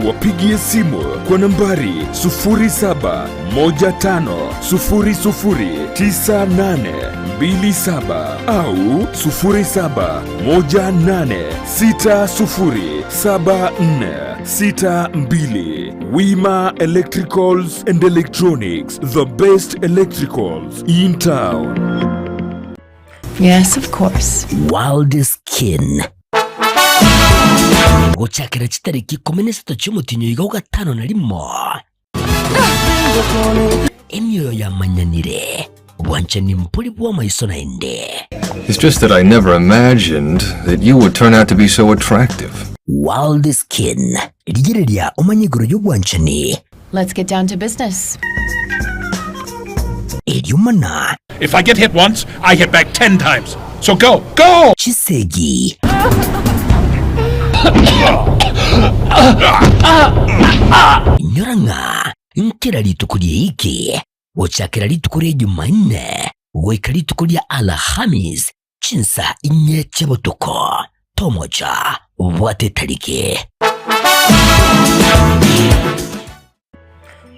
S1: wapigie simu kwa nambari 0715009827 au 0718607462. Wima Electricals and Electronics, the best electricals in town.
S21: Yes, of course.
S12: Wild Skin. Guchakira chitariki 13 cy'umutinyo yiga gatano na limo. Emyoyo ya manyanire. Wanchani mpuli bwa maiso na ende.
S22: It's just that I never imagined that you would turn out to be so attractive.
S12: Wild Skin. Ligirelia omanyiguro y'ubwanchani.
S21: Let's get down to business.
S12: Ediumana.
S23: If I get hit once, I hit back 10 times. So go, go!
S12: Chisegi. Nyoranga. Nkira litukulie iki. Wochakira litukulie Jumanne. Weka litukulie Alhamis. Chinsa inye chebotoko. Tomoja. Wate tarike.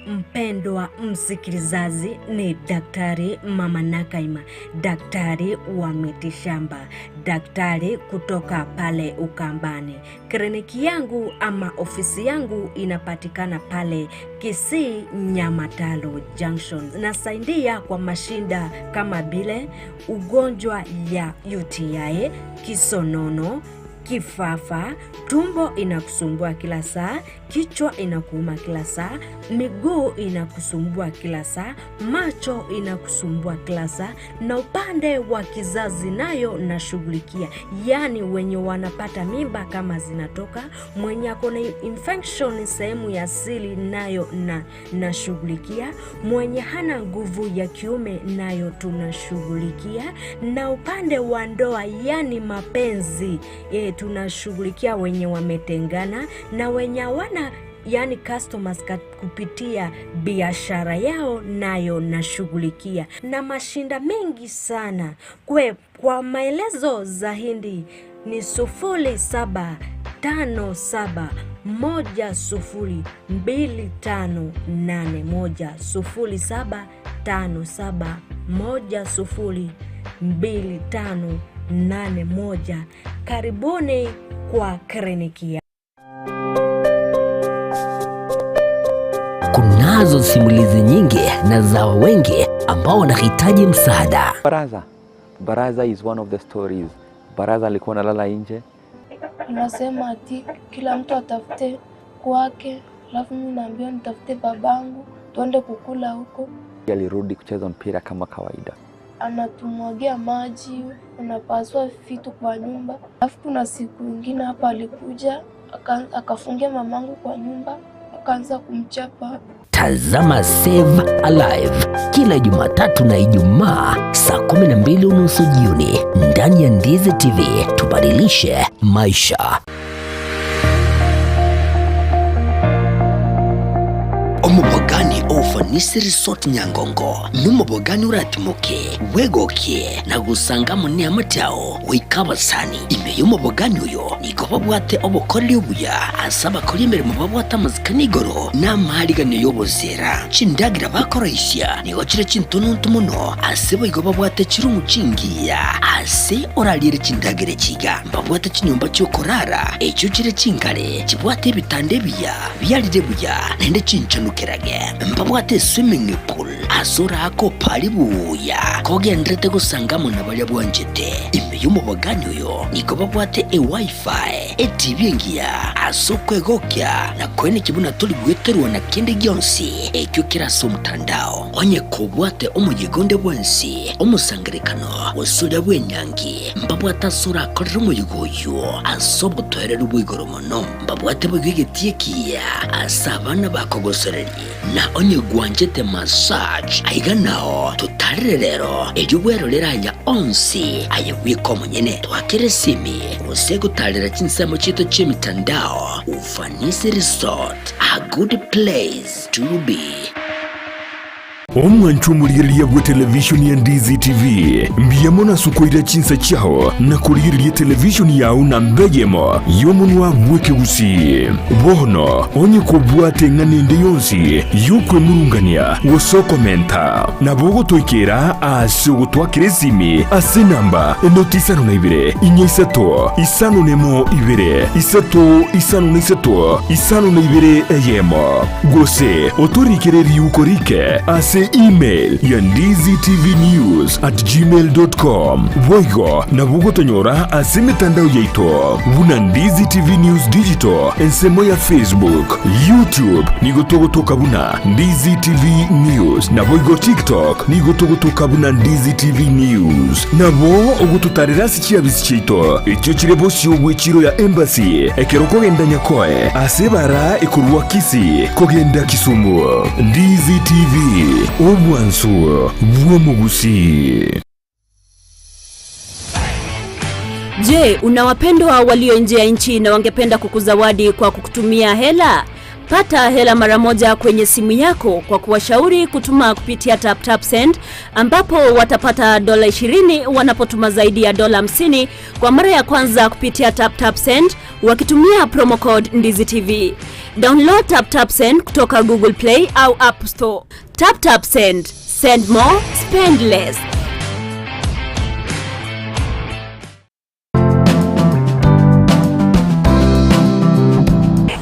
S24: Mpendwa msikilizaji, ni Daktari Mama Nakaima, daktari wa mitishamba, daktari kutoka pale Ukambani. Kliniki yangu ama ofisi yangu inapatikana pale Kisii Nyamatalo Junction. Nasaidia kwa mashinda kama bile ugonjwa ya UTI, kisonono, kifafa, tumbo inakusumbua kila saa, kichwa inakuuma kila saa, miguu inakusumbua kila saa, macho inakusumbua kila saa, na upande wa kizazi nayo nashughulikia. Yani wenye wanapata mimba kama zinatoka, mwenye akona infection sehemu ya siri nayo nashughulikia, mwenye hana nguvu ya kiume nayo tunashughulikia, na upande wa ndoa yani mapenzi tunashughulikia wenye wametengana na wenye wana yani customers kupitia biashara yao nayo nashughulikia, na mashinda mengi sana. Kwa maelezo zaidi ni 0757102581 0757102581. Karibuni kwa kliniki.
S12: Kunazo simulizi nyingi na za wengi ambao wanahitaji msaada.
S25: Baraza is one of the stories. Baraza alikuwa analala nje.
S26: Unasema ati kila mtu atafute
S3: kwake, alafu mimi naambiwa nitafute babangu tuende kukula huko.
S25: Alirudi kucheza mpira kama kawaida.
S3: Anatumwagia maji, anapasua vitu kwa nyumba. Alafu kuna siku nyingine hapa alikuja akafungia mamangu kwa nyumba, akaanza kumchapa.
S12: Tazama Save Alive kila Jumatatu na Ijumaa saa 12:30 jioni ndani ya Ndizi TV. Tubadilishe maisha. Omubogani Ufanisi Resort Nyangongo numubogani uratimuke wegokie na gusanga muni amatao wikabasani ime y'umubogani uyo nigoba bwate obukoli ubuya asaba kuri imbere mu babwata mazikanigoro n'amahariganyo y'obuzera cindagira bakoroishya nigo kire cintuntu muno asebo igoba bwate kiri umucingiya ase oralire cindagire kiga mbabwate kinyumba cyo korara ecyo kire cingare kibwate bitande biya byarire buya nende cincanukerage mbabwate swimming pool asura ako pali buya kogendrete gusangamo nabalya bwanjete ime y'umubogani uyo nigoba bwate wifi TV ngiya asokwegokya na kwene kibuna tuli gweterwa na kende gyonsi ekyo kiraso mtandao onye kubwate umuyigonde bwansi umusangerekano wasura bwenyangi mbabwata sura akorera umuyigoyo asobotorera ubwigoromono mbabwate bwigetiyekiya asabana bakogosoreri na onye gwanjete massage aiganao tutarire rero ejo bwero leranya onsi ayewiko munyene twakere simi usegutarira chinsemo chito chemitandao Ufanisi Resort, a good place to be.
S1: Omwanchumuliriye bwa televisioni ya Ndizi TV mbiyamona sukoira chinsa chao na kuliriye televisioni yao na mbeyemo yomunwa mweke usi bono onye kubwate nganende yonsi yukwe murungania woso komenta na bogo toikera ase gutwakire simi ase namba enotisano na ibere inyesato isano nemo ibere isato isano na isato isano na ibere eyemo gose otorikere yukorike ase email ya ndiztvnews@gmail.com voigo na bugotonyora ase mitandao yaito buna Ndizi TV News Digital ensemo ya Facebook, YouTube nigotogotoka buna Ndizi TV News na voigo TikTok nigotogotoka buna Ndizi TV News na bo ogututarira sikia bisichito icyo kirebo cyogwe kiro ya embassy ekeroko genda nyakoe ase bara ikurwa kisi kogenda Kisumu. Ndizi TV Obwansu Bwomugusi.
S4: Je, una wapendwa walio nje ya nchi na wangependa kukuzawadi kwa kukutumia hela? Pata hela mara moja kwenye simu yako kwa kuwashauri kutuma kupitia TapTap Send, ambapo watapata $20 wanapotuma zaidi ya $50 kwa mara ya kwanza kupitia TapTap Send wakitumia promo code Ndizi TV. Download TapTap Send kutoka Google Play au App Store. TapTap Send. Send more, spend less.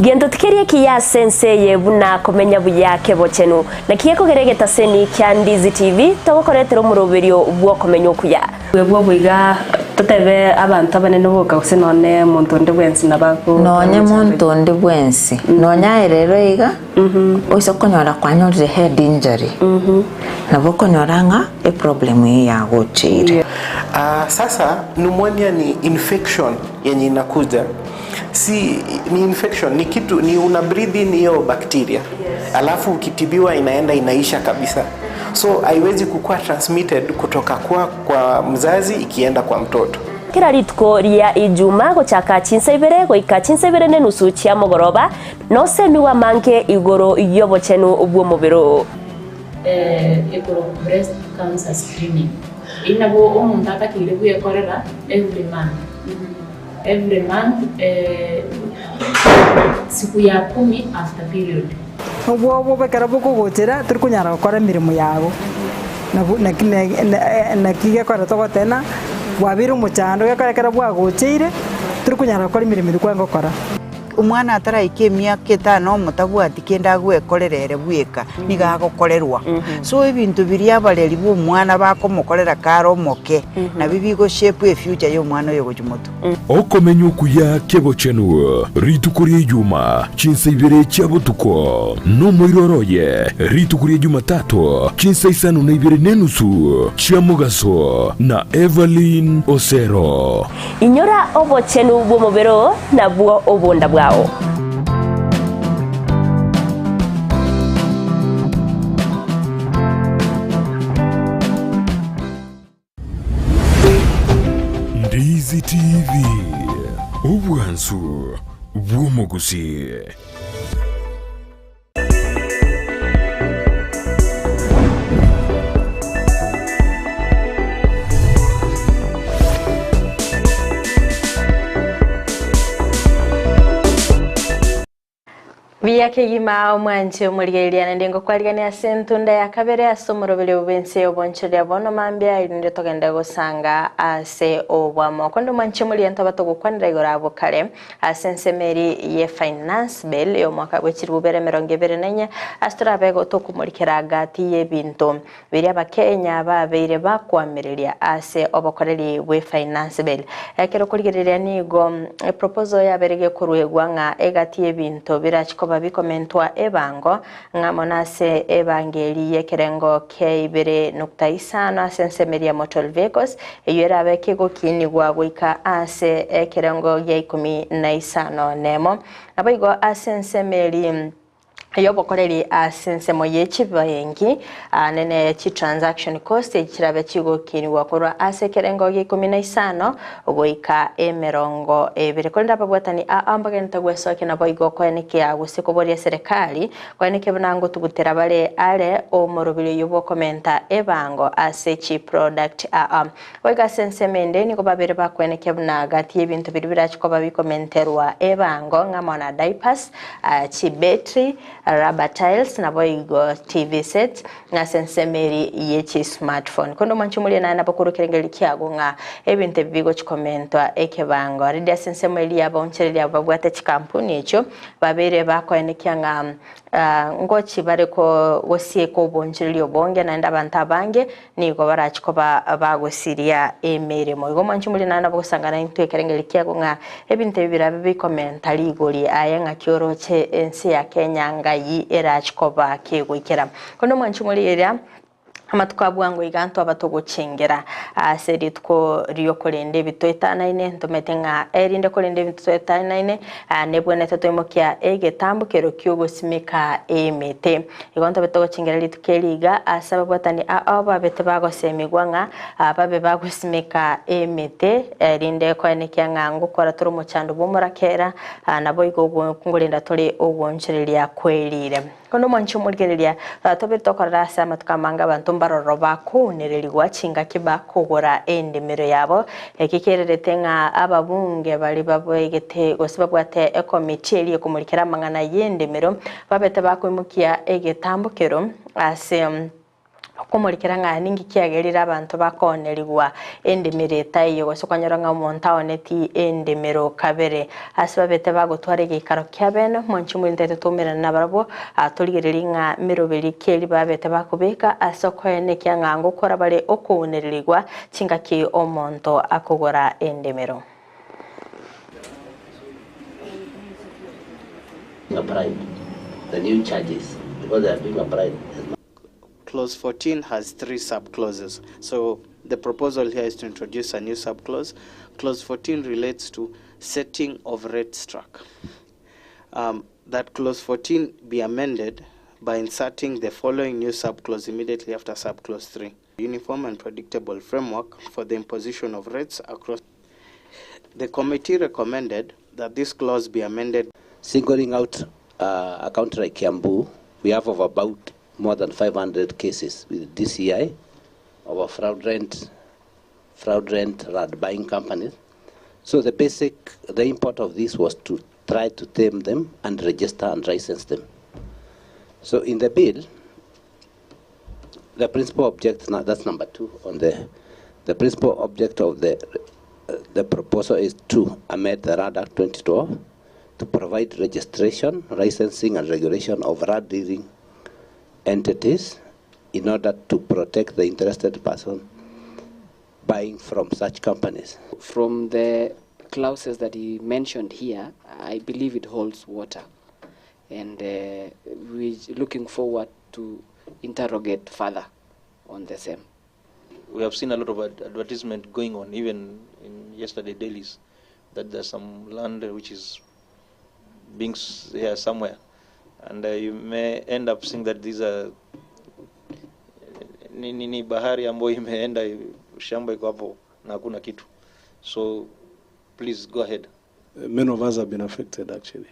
S5: Gendo tikerie kiya senseye buna komenya buyake bochenu na kiyeko geregeta seni kya Ndizi TV togokoretero muroberio bwo komenya okuya
S6: webwo bwiga tutebe abantu abanene boka kusinone muntu ndi bwensi nabako
S7: nonye muntu ndi bwensi nonya erero iga oisokonyora kwanyorire head injury nabokonyora e problem ya gochire.
S26: Sasa pneumonia ni infection yenye inakuja, si ni infection, ni kitu ni una breathe in hiyo bacteria, alafu ukitibiwa inaenda inaisha kabisa, so haiwezi kukua transmitted kutoka kwa mzazi ikienda kwa mtoto.
S5: Kira ritko ria ijuma gochaka chinsebere goika chinsebere ne nusu chia mogoroba no semiwa manke igoro yobochenu ubwo mubiro
S27: igoro breast cancer screening inabo omuntu atakire kuyekorera every month siku ya 10 after period
S28: ubwo bekara bwo gotera turi kunyara gukora mirimo yago na kige kora togotena wabira umuchando gakarekera bwa gochire turi kunyara gukora mirimo iri kwengo kora
S8: umwana ataraikie miaka 5 mutabwati kenda gwekorerere bwika niga gukorerwa so ibintu biria abareri bo mwana bakomukorera karo moke na bibigo shape e future yo mwana yo gujumoto
S1: okomenyo kuya kebo chenu ritukuri juma chinsa ibere chabutuko no moiroroye ritukuri juma tatu chinsa isanu na ibere nenusu chamugaso na Evelyn Osero
S5: inyora obo chenu bo mobero na buo obonda bwao
S1: Ndizi TV obwansu bwomugusi
S2: Viyake gima omwanche omurigeria na ndengo kwaligania sentunda ya kabere asomoro bile ubense oboncheri abono mambia irinde togenda gosanga ase obwamo kondo mwanche muri entabato gukwanira igora abokare asensemeri ye finance bill yo mwaka gwechiri bubere 2024 astura bego tokumurikira agati y'ebintu biri abakenya babeire bakwamiriria ase obokoreri we finance bill yakero kurigereria nigo proposal yaberege kuruegwa nga egati y'ebintu birachiko bikomentwa ebango ngamonase evangeli yekerengo K2.5 asensemeria motor vehicles eyera bekego kinigwa gwika ase ekerengo ya 15 nemo abayigo asensemeri yobokoreri asensemo yechibayengi nene chi transaction cost ekirabe kigo kinwa korwa asekerengo ge 15 ogoika emerongo ebere konda babwatani ambagenta gwesoke na boigo kweneke aguseko boria serikali kweneke banango tugutera bale ale omorobile yobo komenta ebango asechi product oiga sensemende niko babere bakweneke bunagati ebintu biribira chiko babikomenterwa ebango ngamona diapers chi battery rubber tiles na boigo TV set na sensemeri yechi smartphone kondo manchumuli na napokuru kerengeli kiago nga ebinte bigo chikomentwa ekebango ridia sensemeri ya boncheri ya babwate chikampuni echo babere bakoenekya nga ngochi bareko wosie ko boncheri obonge na ndabanta abange niko barachikoba bagosiria emeremo igo manchumuli na napokosangana into kerengeli kiago nga ebinte birabe bikomentari igori ayenga kyoroche ensi ya Kenya ngai erachikoba kegwikira kono mwanchumuli era amatukabwango iganto abatogochengera aseri two riokorende bitoetanaine ntometenga erinde korende bitoetanaine nebwene totoimokia egetambukero kyogosimika emete igonto betogochengera litukeliga asaba bwatani ababete bagosemigwa nga ababe bagosimika emete erinde koenekia nga ngukora turu muchando bomurakera nabo igo kungolinda tole obonchereria kwelire kono mwanchumurigereria tobiritokorera sama tukamanga bantu mbaroroba kunererigwa chinga kiba kugora endemero yabo ekikererete nga ababunge bali babwegete gosiba bwate ekomiti eri kumurikira mangana yendemero babete bakwimukia egetambukero ase kumurikira nga ningi kiagerira abantu bakonerigwa endemere tayo gosokanyora nga montaoneti endemero kabere asibabete bagotware gikaro kyabeno monchimuri ntete tumira nabarabo atoligereri nga miroberi keli babete bakubeka asokoene kyanga ngokora bale okunerigwa chingaki omonto akogora endemero
S9: the new charges because they are being applied.
S26: Clause 14 has 3 sub-clauses. So the proposal here is to introduce a new sub-clause. Clause 14 relates to setting of rate struck. That clause 14 be amended by inserting the following new sub-clause immediately after sub-clause 3. Uniform and predictable framework for the imposition of rates across. The committee recommended that this clause be amended.
S9: Singling out a county like Kiambu, we have of about more than 500 cases with DCI of fraudulent RAD buying companies. So the import of this was to try to tame them and register and license them. So in the bill, the principal object, that's number 2 on the principal object of the proposal is to amend the RAD Act 2012 to provide registration, licensing, and regulation of rad-dealing entities in order to protect the interested person buying from such companies.
S10: From the clauses that he mentioned here, I believe it holds water, and we're looking forward to interrogate further on the same.
S11: We have seen a lot of advertisement going on, even in yesterday dailies, that there's some land which is being here somewhere, and you may end up seeing that these are ni bahari ambayo imeenda shamba iko hapo na hakuna kitu. So please go ahead.
S13: Many of us have been affected, actually.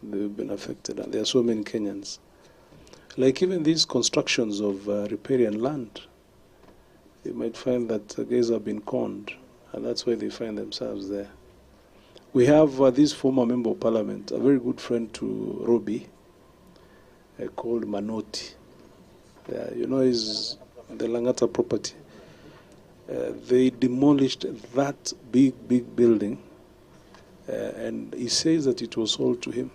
S13: They've been affected, and there are so many Kenyans. Like even these constructions of riparian land, you might find that guys have been conned, and that's why they find themselves there. We have this former member of parliament, a very good friend to Robi, called Manoti. You know, he's the Langata property. They demolished that big building, and he says that it was sold to him.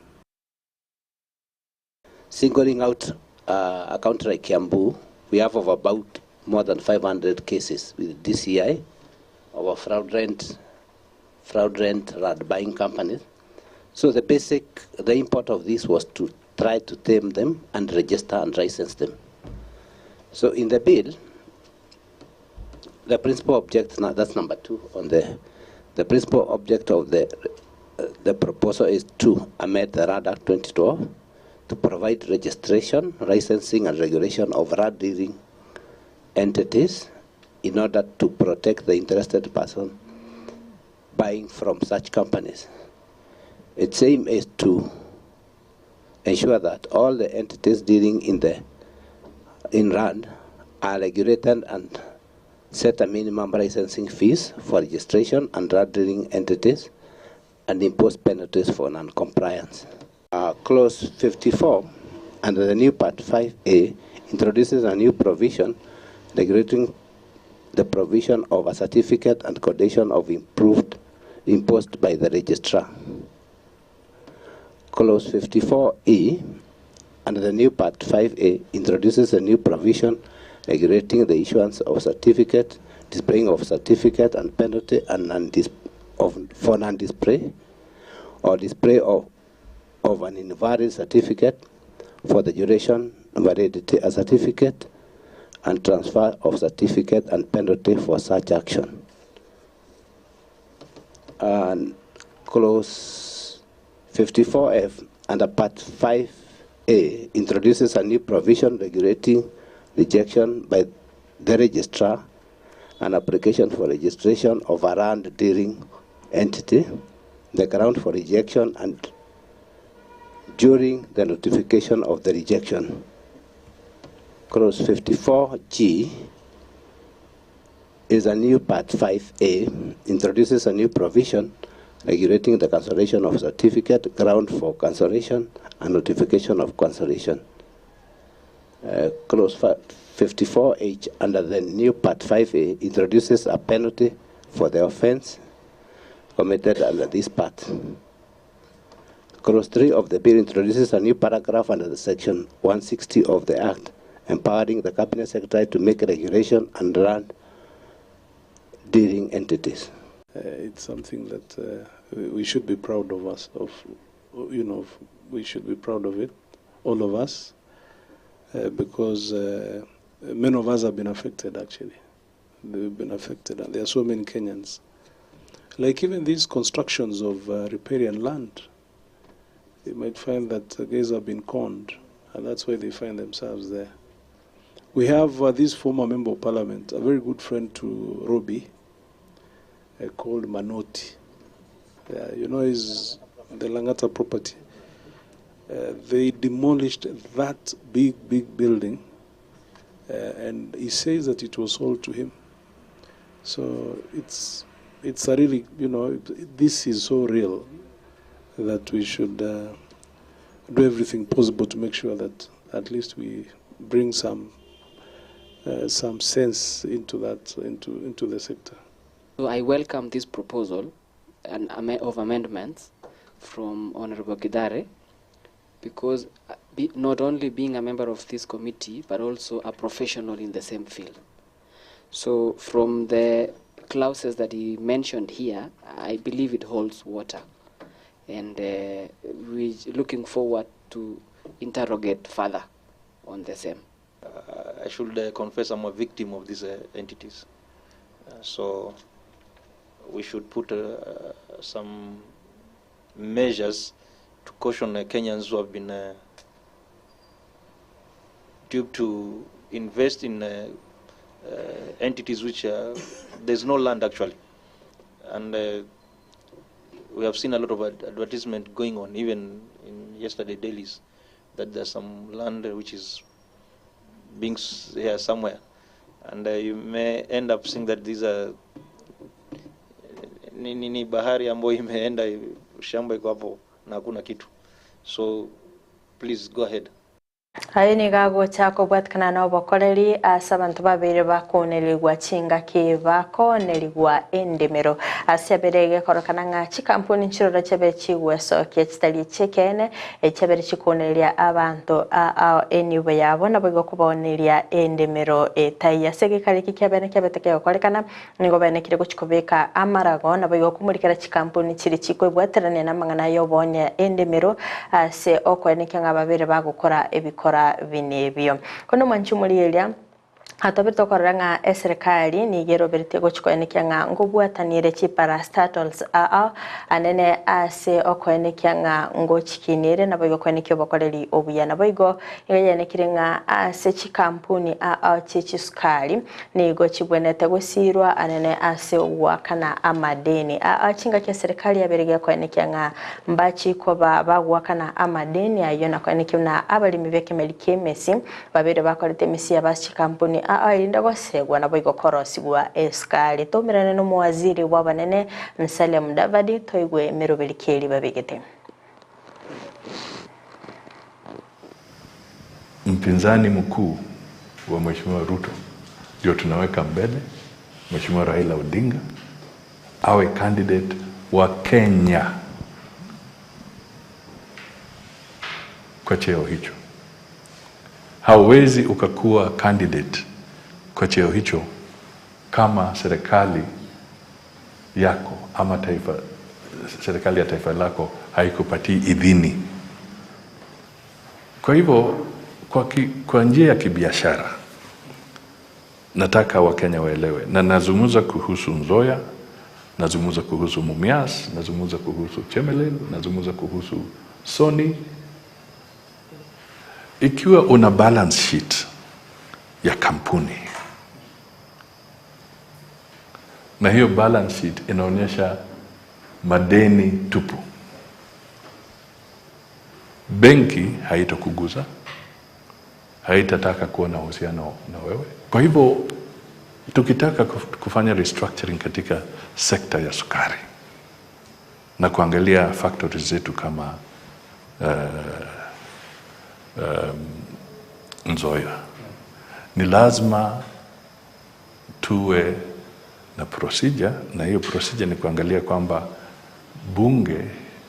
S9: Singling out a county like Kiambu, we have of about more than 500 cases with DCI of fraudulent rad buying companies. So the import of this was to try to tame them and register and license them. So in the bill, the principal object, now that's number 2 on the principal object of the proposal is to amend the RAD Act 2012 to provide registration, licensing, and regulation of rad-dealing entities in order to protect the interested person buying from such companies. Its aim is to ensure that all the entities dealing in RAD are regulated and set a minimum licensing fees for registration and rad-dealing entities and impose penalties for non-compliance. Clause 54 under the new Part 5A introduces a new provision regulating the provision of a certificate and condition of imposed by the registrar. Clause 54E under the new Part 5A introduces a new provision regulating the issuance of certificate, displaying of certificate, and penalty for non-display or display of an invalid certificate for the duration, validity a certificate, and transfer of certificate and penalty for such action. And Clause 54F under Part 5A introduces a new provision regulating rejection by the registrar and application for registration of a rad-dealing entity, the ground for rejection, and during the notification of the rejection. Clause 54G is a new Part 5A, introduces a new provision regulating the cancellation of certificate, ground for cancellation, and notification of cancellation. Clause 54H under the new Part 5A introduces a penalty for the offense committed under this part. Clause 3 of the bill introduces a new paragraph under the Section 160 of the Act, empowering the Cabinet Secretary to make regulation and run dealing entities.
S13: It's something that we should be proud of us. We should be proud of it, all of us, because many of us have been affected. Actually, they've been affected, and there are so many Kenyans. Like even these constructions of riparian land, you might find that guys have been conned, and that's why they find themselves there. We have this former member of parliament, a very good friend to Robi, called Manoti. You know, he's the Langata property. They demolished that big building, and he says that it was sold to him. So it's a really, this is so real that we should do everything possible to make sure that at least we bring some sense into the sector.
S10: So I welcome this proposal of amendments from Honorable Gidare, because not only being a member of this committee, but also a professional in the same field. So from the clauses that he mentioned here, I believe it holds water. And we're looking forward to interrogate further on the same.
S11: I should confess I'm a victim of these entities. So we should put some measures to caution Kenyans who have been duped to invest in entities which there's no land actually. And we have seen a lot of advertisement going on, even in yesterday dailies, that there's some land which is being here somewhere. And you may end up seeing that these are ni bahari ambayo imeenda shamba iko hapo na hakuna kitu. So please go ahead.
S2: Hayi ni gago chako bwatkana na obokoreri asa abantu babiri bakonerirwa chinga kibako neligwa endemero asa berege korokana nga chikampuni nchirora chebe chigweso kitali chekene echebere chikoneria abantu anyway yabo nabo kuboneria endemero etaya segekali kikebene kebeteke korekana ningo bene kire kuchikobeka amarago nabo kumurikira chikampuni chiri chikwe bwaterane namangana yobonye endemero ase okweneke ngababiri bagukora ebikora vinebyo kono manchumuliria hatobirto koranga serikali ni gero berite gochikoenekya nga ngobwatanire chiparastatals anene ase okoenekya nga ngochikinire nabo yokoenekya bokoreri obuyana boigo yeyenekire nga ase chikampuni chichisukali ni gochibwenete gosirwa anene ase wakana amadeni chinga kya serikali yaberege koenekya nga mbachi ko bagwakana amadeni ayo na koenekya na abalimi bekemeli mesi babere bakorete mesi abasi chikampuni irinda gosegwa nabo igokorosigwa eskali tomirane no muwaziri wabanene Musalia Mudavadi toigwe merobelikeli babigete.
S14: Mpinzani mkuu wa Mheshimiwa Ruto ndio tunaweka mbele, Mheshimiwa Raila Odinga awe candidate wa Kenya kwa cheo hicho. Hauwezi ukakuwa candidate kwa cheo hicho kama serikali yako ama serikali ya taifa lako haikupatii idhini. Kwa hivyo kwa njia ya kibiashara nataka Wakenya waelewe, na nazungumza kuhusu Nzoia, nazungumza kuhusu Mumias, nazungumza kuhusu Chemelil, nazungumza kuhusu Sony. Ikiwa una balance sheet ya kampuni na hiyo balance sheet inaonyesha madeni tupu, benki haitakuguza, haitataka kuwa na uhusiano na wewe. Kwa hivyo tukitaka kufanya restructuring katika sekta ya sukari na kuangalia factories zetu kama Nzoia, ni lazima tuwe na procedure, na hiyo procedure ni kuangalia kwamba bunge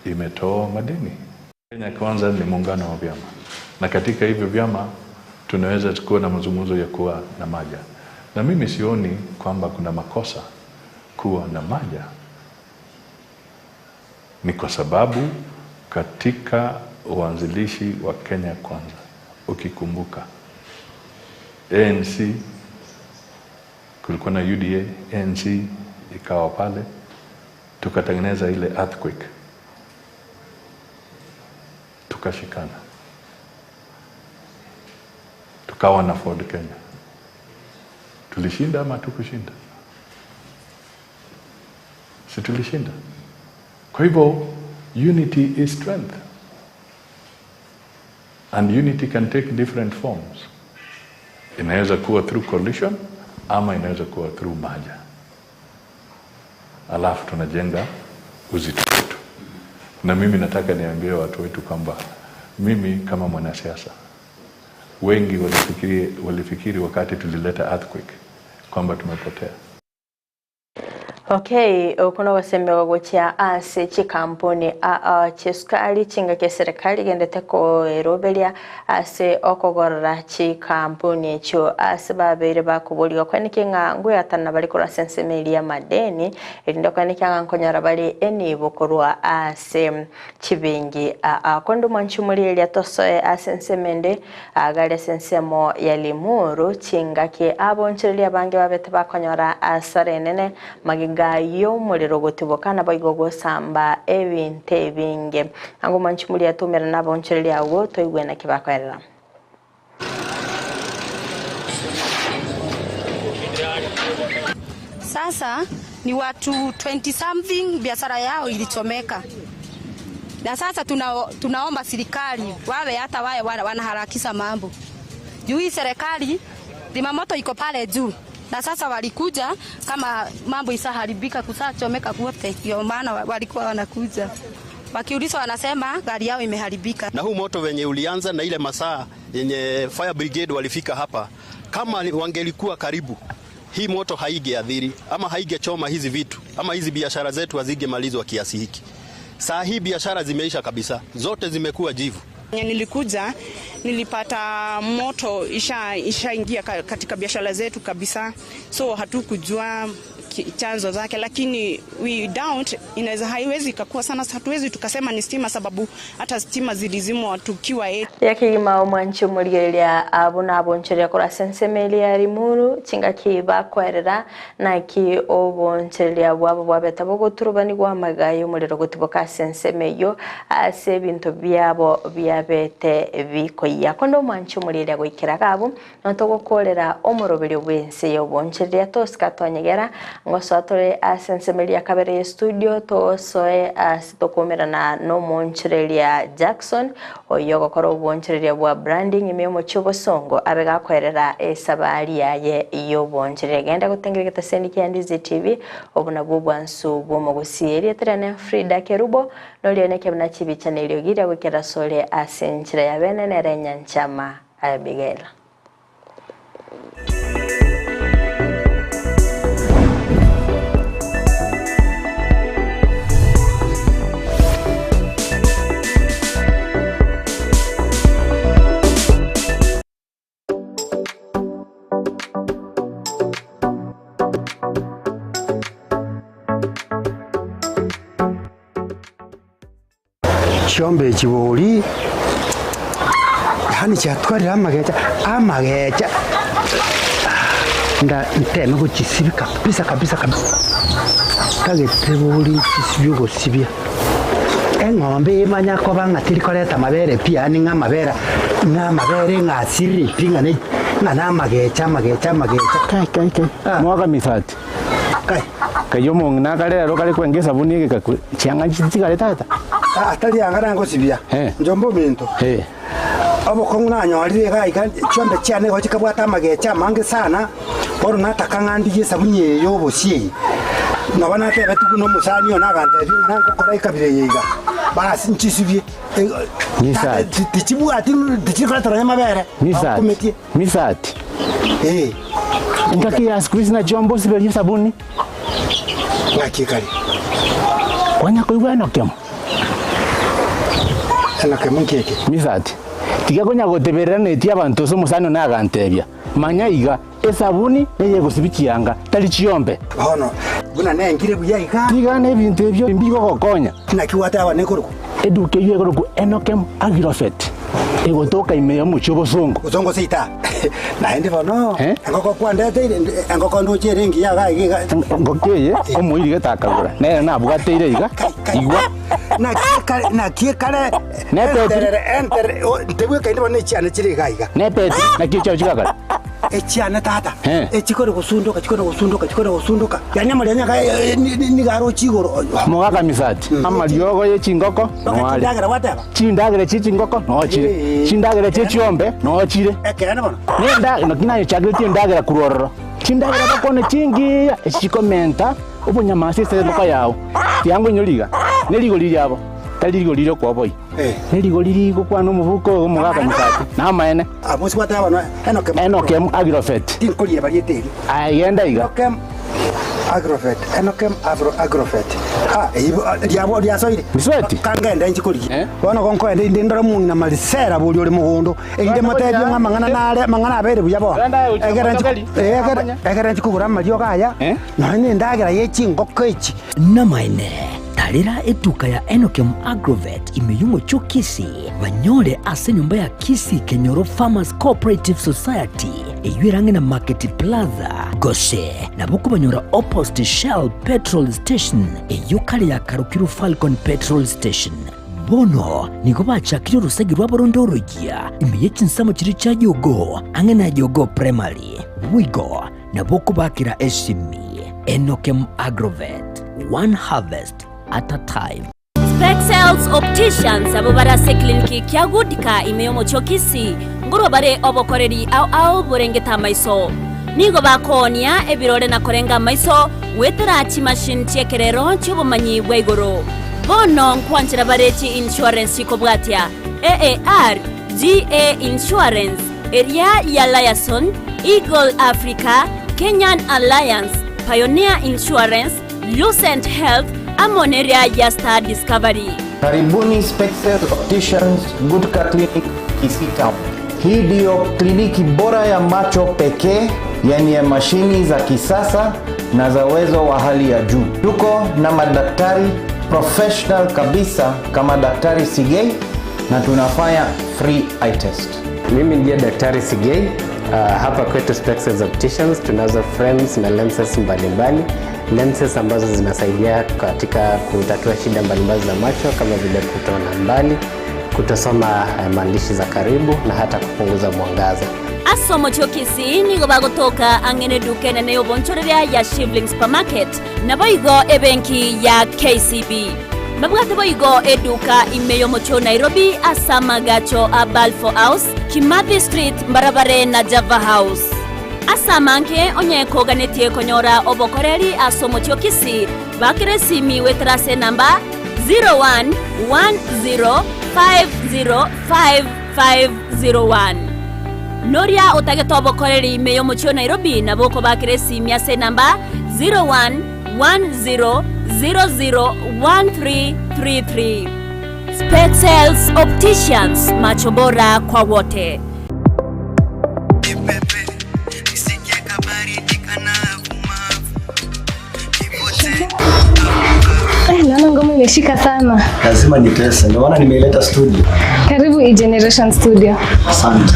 S14: imetoa madeni. Kenya Kwanza ni muungano wa vyama, na katika hivyo vyama tunaweza kuwa na mazungumzo ya kuwa na maja, na mimi sioni kwamba kuna makosa kuwa na maja. Ni kwa sababu katika uanzilishi wa Kenya Kwanza, ukikumbuka ANC kulikuwa na UDA, ANC ikawa pale, tukatengeneza ile earthquake, tukashikana, tukawa na Ford Kenya. Tulishinda ama tukushinda? Si tulishinda. Kwa hivyo unity is strength, and unity can take different forms. Inaweza kuwa through coalition ama inaweza kuwa through maja, alafu tunajenga uzito wetu. Na mimi nataka niambie watu wetu kwamba mimi kama mwanasiasa, wengi walifikiri wakati tulileta earthquake kwamba tumepotea.
S2: Okay, kuna wasembewa gochia ase chikampuni chesukali chinga ke serikali gendete ko erobelia ase okogorora chikampuni cho ase babere bakubulika kwanike nga ngwe atana bali kora sensemelia madeni erinda kwanike nga nkonyara bali eni bokorwa ase chibingi kondo manchumuli elia tosoe asensemende agale sensemo ya Limuru chinga ke abonchelia bange babete bakonyara asarenene gayo muliro gutibokana bayigogo samba ebinte binge ango manchimuli yatumira nabonchereli awo toigwe na kibakorera.
S15: Sasa ni watu 20 something biashara yao ilichomeka. Na sasa tunaomba serikali wawe hata wae wanaharakisha mambo. Juu hii serikali zimamoto iko pale juu. Na sasa walikuja kama mambo isaharibika kusachomeka kwote, ndio maana walikuwa wanakuja. Wakiuliza wanasema gari yao imeharibika.
S16: Na huu moto wenye ulianza na ile masaa yenye fire brigade walifika hapa, kama wangelikuwa karibu, hii moto haigeathiri ama haigechoma hizi vitu ama hizi biashara zetu hazingemalizwa kiasi hiki. Saa hii biashara zimeisha kabisa, zote zimekuwa jivu.
S17: Nilikuja nilipata moto ishaingia katika biashara zetu kabisa, so hatukujua chanzo zake, lakini we doubt inaweza haiwezi ikakuwa sana, hatuwezi tukasema ni stima sababu hata stima zilizimwa tukiwa
S2: yakigima omwanchi muligelia abuna aboncheria kora sensemelia Limuru chinga kiba kwerera na ki oboncheria bwabo bwabeta boguturubani gwamagayo muliro gutiboka sensemeyo ase bintu byabo byabete bikoya kondo omwanchi muligelia goikira gabo notogokorera omuroberi bwense yoboncheria toska twanyegera ngosotore asensemelia kabere studio tosoe asitokomera na no moncherelia Jackson oyogo koro oboncherelia bwa branding imemo chobosongo abega kwerera esabali yaye iyo boncherelia genda gutengereka tasendi kyandize TV obuna bwobwansu bwomogosieri eterane Frida Kerubo nolione kebna chibi chanelio gira gwekera sole asenchira ya bene nere Nyanchama Abigail.
S18: Chombe chiboli hani chatwari amagecha nda nteme ko chisibi kabisa kage teboli chisibi go sibia engombe imanya ko banga tilikoleta mabere pia ni ngamabera ngasiri pinga ne na magecha kai
S19: mwaga misati kai yomo ngakale ro kale kwengesa buni ke chianga chitsikale tata
S18: atali angara ngo sibia njombo minto abo konguna nyori ga chombe cyane ho kikabwata magecha mange sana boro nataka ngandi yesabunye yobo sie nabana tebe tukuno musani ona gante nango kora ikabire yiga basi nchisibie misati tichibu ati tichikala taranya mabere
S19: misati ngaki askuisi na jombo sibeli sabuni
S18: ngakikali
S19: kwanya kuibwana kemo
S18: keke
S19: misati tiga konya goteberera neti abantu so musano na gantebya manya iga esabuni eye gusibikianga tali chiombe
S18: hono buna nengire buya iga
S19: tiga ne bintu ebyo mbigo gokonya
S18: nakiwata aba nekuruku
S19: eduke yeye kuruku enokem agirofet egotoka imeyo mucho bosongo
S18: bosongo sita na ndi bono ngoko kwandete ngoko ndoche rengi ya ga iga
S19: ngokeye omuiri getakagura nere nabugateire iga igwa
S18: na kiekale enter tebwe kainde bone chiane chiri ga iga
S19: nepeti na kicho chikagala
S18: echiane tata echikore gusunduka yanyama lyanyaka ni garo chigoro
S19: mogaga misati amaliogo ye chingoko no
S18: ndagera wataba
S19: chindagere chingoko no chire chindagere chiombe no chire
S18: ekene bono
S19: nenda no kinayo chageti ndagera kurororo chindagera bakone chingi echikomenta obunyamasi se boka yawo yango nyoliga neligo lilyabo taligo lilyo kwa boy neligo liligo kwa no mubuko omugaga misati na maene
S18: abusi wataba no
S19: enokem agirofet
S18: tinkoliye balieteri
S19: ayenda iga
S18: Agrovet Enokem Agrovet diabo dia soire
S19: misweti
S18: kangenda njikuri wana konko ende ndora mungi na malisera buli uri mugondo inde matejo nga mangana abere buyabo egera njikugura mario gaya no ni ndagira yechi ngoko ichi
S3: namaine tarira eduka ya Enokem Agrovet imeyungo chokisi banyore ase nyumba ya Kisi Kenyoro Farmers Cooperative Society eyurange na Market Plaza Goshe na buku banyora opposite Shell Petrol Station eyukale ya Karukiru Falcon Petrol Station bono niko bachakire urusagi rwa borondorogia imiyechi nsamo kiri cha Yogo ange na Yogo Primary wigo na buku bakira eshimi Enokem Agrovet, one harvest at a time.
S4: Spexels Opticians abo barase kliniki kya gudika imeyomo chokisi ngoro bare obokoreri au burengeta maiso nigo bakonia ebirore na korenga maiso wetera chi machine chekerero chubumanyi bwegoro bono nkwanchira barechi insurance kobwatia AAR GA Insurance area ya Liason Eagle Africa Kenyan Alliance Pioneer Insurance Lucent Health Amoneria ya Star Discovery.
S12: Karibuni Spexel Opticians Goodka Clinic Kisii Town. Hii ndio kliniki bora ya macho pekee yenye mashini za kisasa na za uwezo wa hali ya juu. Tuko na madaktari professional kabisa kama Daktari Sigei na tunafanya free eye test.
S20: Mimi ndiye Daktari Sigei. Hapa kwetu Spexel Opticians tunazo frames na lenses mbalimbali. Lenses ambazo zinasaidia katika kutatua shida mbalimbali za macho kama vile kutoona mbali, kutosoma maandishi za karibu na hata kupunguza mwangaza.
S4: Asomo chokisi nigo bagotoka angene dukene ne obonchoreria ya Shivling Supermarket na boigo ebenki ya KCB. Mabwate boigo eduka imeyomo cho Nairobi asama gacho a Balfour House, Kimathi Street, Mbarabare na Java House. Asamanke onye koganetie konyora obokoreri asomo chokisi bakire simi wetrase namba 0110505501 Noria otageto obokoreri meyo mocho Nairobi na boko bakire simi ase namba 0110001333 Spexels Opticians, macho bora kwa wote.
S21: Naona ngoma imeshika sana.
S22: Lazima nitese. Naona nimeileta studio.
S21: Karibu E-Generation Studio.
S22: Asante.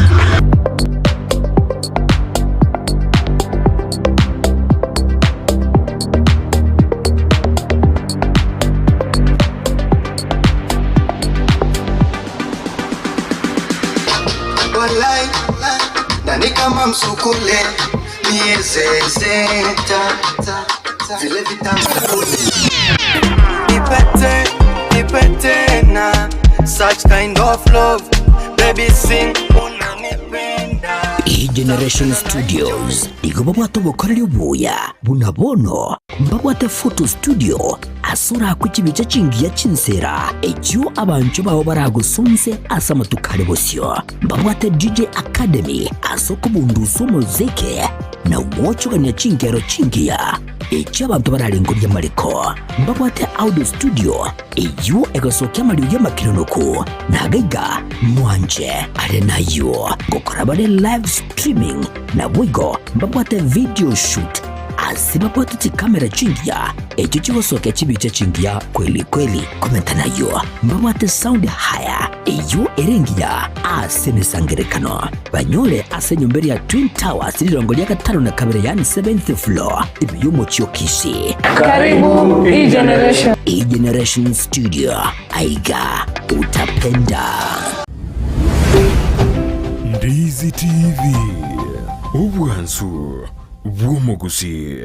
S23: Walai, ndani kama msukule, miezezeta, vile vitambulisho. Nipete na such kind of love, baby sing unanipenda.
S3: E-Generation Studios igoba bwato bokorera ubuya bunabono mbabwate photo studio asura ku kibice kingiya kinsera ekyo abantu bawo baragusunze asama tukale bosyo mbabwate DJ Academy asoko bunduso muzike na wochuganya kingero kingiya ekyo abantu baralengurya mariko mbabwate audio studio iyo egasoka amaliyo y'amakironoko nagaiga mwanje ale nayo gukora bare live streaming na bwigo mbabwate video shoot asibabwate ti kamera chingia ekyo kigosoka kibice chingia kweli komenta nayo mbabwate sound haya iyo erengia asemisangerekano banyole asenyumberi ya Twin Towers lirongo lya gatano na kabere yani 7th floor ibiyumo Kisi.
S21: Karibu E-Generation.
S3: E-Generation Studio aiga utapenda.
S1: Ndizi TV ubwansu bw'omuguzi.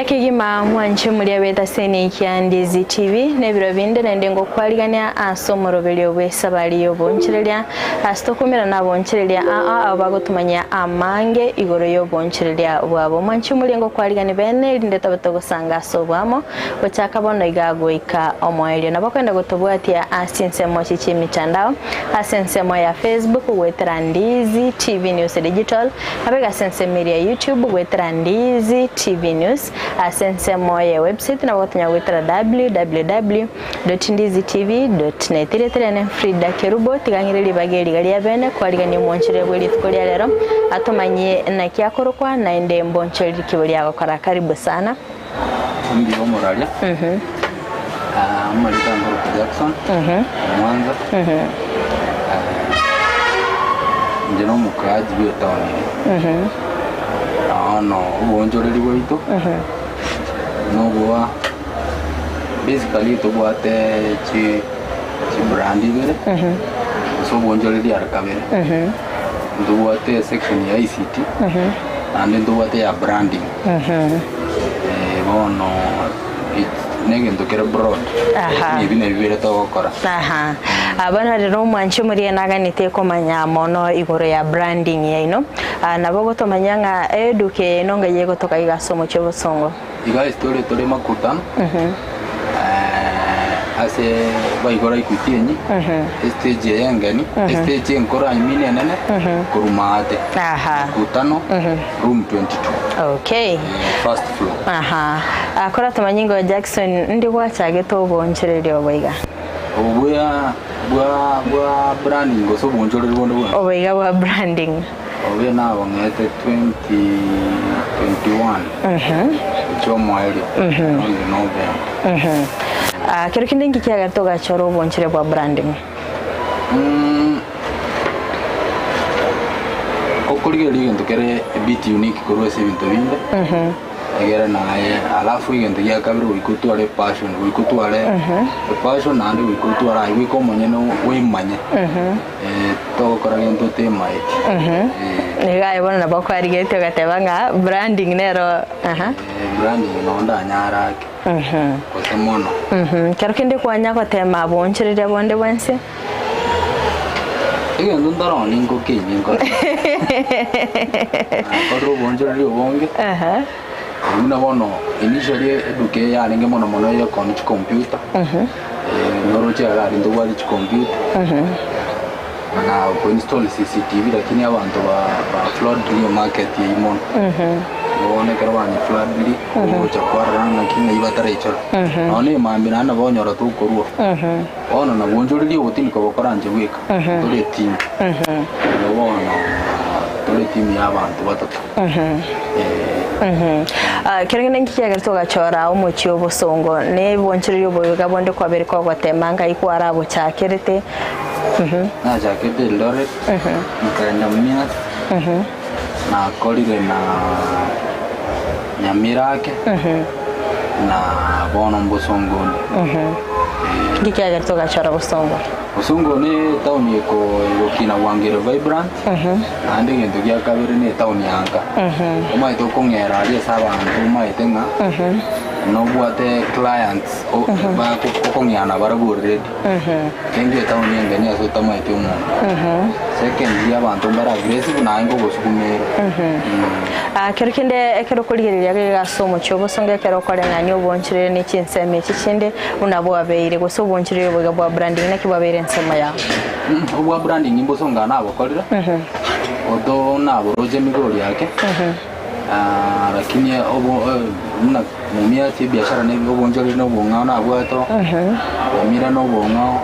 S2: kigima mwanche mulia weta seni Kiandizi TV nebiro binde nende ngokwaligania asomoro belyo bwesabali yoboncherelia astokumira naboncherelia abagotumanya amange igoro yoboncherelia bwabo mwanche mulia ngokwaligani bene linde tabatogosanga sobwamo ochaka bono igagoika omoelio nabakwenda gotobwatia asinsemo chichi mitandao asensemo ya Facebook wetera Ndizi TV News Digital abega sensemo ya YouTube wetera Ndizi TV News asensemo ya website na watanya wetera www.ndizitv.net ireterene Frida Kerubo tigangireli bageli gali abene kwaligani mwanchire bweli tukolia lero atomanye na kyakorokwa na ende mboncheri kibuli yakora karibu sana
S5: Ndiyo moralia Malika Ngoro Jackson Mwanza Njeno mukaji biotoni no ubonjoreri bwito no bwa basically to bwate chi brandi bere so bonjoreri arakabere ndo bwate section ya ICT ande ndo bwate ya branding bono nege ndokera broad ibine bibere to gukora
S2: abana rero mwanche muri naganite komanya mono igoro ya branding ya ino nabo gotomanya nga eduke nonga yego toka igasomo cyo busongo
S5: iga story tore makutan ase baigora ikutienyi stage yangani stage enkora imine nene kurumate kutano room 22
S2: okay
S5: first floor
S2: akora tomanyingo Jackson ndi gwachage to bonchereri oboiga
S5: bwa branding so bonchereri bondo bwa
S2: oboiga bwa branding
S5: obe na bongete 2021 chomo ali November
S2: kero kinde ngikiaga to gachoro bonchere bwa branding
S5: okorige ligento kere bit unique korwese bintu binde egera naye alafu igento ya kabiri wikutware passion passion ande wikutwara wiko monyeno wimanye to kora gento tema
S2: nega ibona nabakwarigete gatebanga branding nero
S5: branding no ndanyara ke kosemono
S2: kero kinde kwanya gotema boncherere bonde bwense
S5: igento ndaro ningo kingo kodro boncherere bonge una bono initially eduke ya ninge mono ya con computer ngoro cha ndo wali computer na ko install CCTV lakini abantu ba flood real market yimon one karwani flood li ko cha kwara lakini ibatara icho one mambi na bonyora tu koruo ono na bonjori otini ko bakoranje wika tole team ono tole team ya abantu batatu
S2: kirengene ngikiaga to gachora umuchi obosongo ne bonchiri yoboyoga bonde kwabere kwa gwatemanga ikwara abo chakerete
S5: na jakete Eldoret Nyamira na kolire na Nyamirake na bono mbosongo
S2: ngikiaga to gachora bosongo
S5: Osongo ne town yeko yokina wangere vibrant ande ngendo gya kabiri ne town yanga oma ito kongera ali sabantu maitenga no buate clients ba kokonyana baraburred kenge town yanga nya so tamaite umu second ya bantu bara aggressive na ngo bosukumera
S2: kerkinde ekero kuligerera gasomo cyo bosonga ekero korenga nyo bonchire ne chinseme chichinde unabo abeire go so bonchire boga bwa branding na kibabere nsema ya
S5: ubwa branding imbosonga nabo kolira odo nabo roje migori yake lakini obo mna mumia ti biashara ne obonjori no bonga na bwato mira no bonga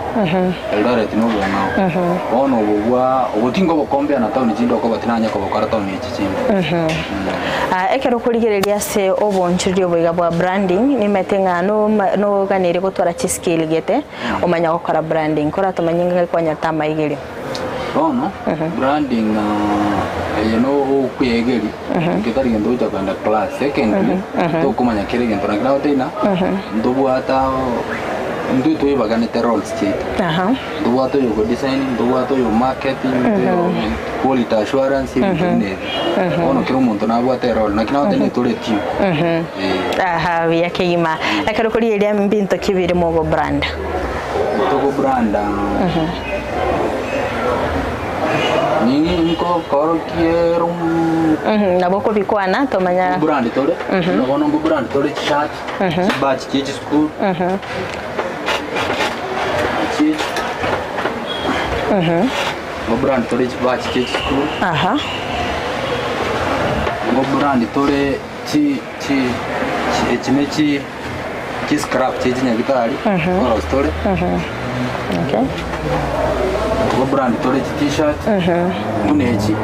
S5: Eldoret no bonga ono bwa obutingo bokombe na town jindo ko batinanya ko bakara town ichichimbe
S2: ekero kuligereria se obonchiri oboiga bwa branding ni metenga no ganire gutwara chi skill gete omanya gukora branding kora tomanyinga kwanya tama igere
S5: ono branding no kuyegeri kitari ngendo cha kwenda class secondly to kumanya kile ngendo na kila tena ndo bwata ndu to ibaganite roles chit ndu wato yo designing ndu wato yo marketing quality assurance ibine ono kiro muntu na bwate role na kinaote ne tole tio
S2: ya kigima akaro kuri elia mbinto kibiri mo brand
S5: to brand niko koro kiero
S2: naboko bikwana to manya
S5: brand tole nono brand tole chat batch kichi school go brand tole batch kichi school go brand tole chimechi scrap chichi nyagitari oro tole
S2: okay
S5: go brand tole t-shirt munechi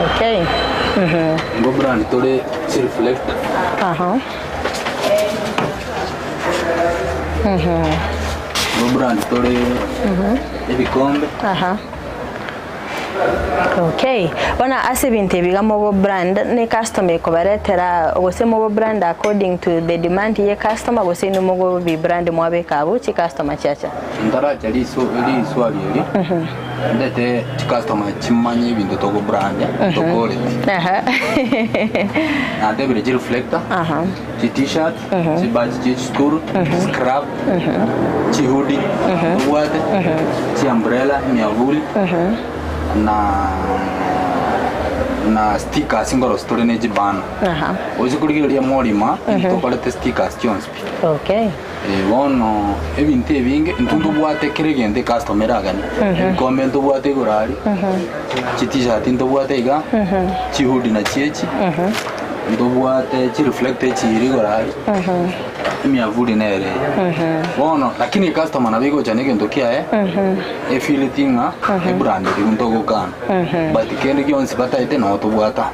S2: okay
S5: go brand tole reflect go brand tole ebikombe
S2: okay wana asibinte bigamo bo brand ne customer ko baretera gose mo brand according to the demand ye customer gose no mo bi brand mo abeka abo chi customer chacha
S5: ndara jali so eri swali eri ndete chi customer chimanye bintu to go brand to quality na debere ji reflector chi t-shirt chi badge chi school scrap chi hoodie wade chi umbrella miavuli na stickers ngoro store ne jibana ozi kuligiria morima to kwalete stickers chonspi
S2: okay
S5: wono ebinte binge ntundu bwate kiregende customer agani comment bwate gorari chiti jati ndo bwate iga chi hoodie na chechi ndo bwate chi reflect chi rigorari miavuli nere wono lakini customer na bigo chane kendo kia e feel tinga e brand ndo gokana but kende kionsi bataite no to bwata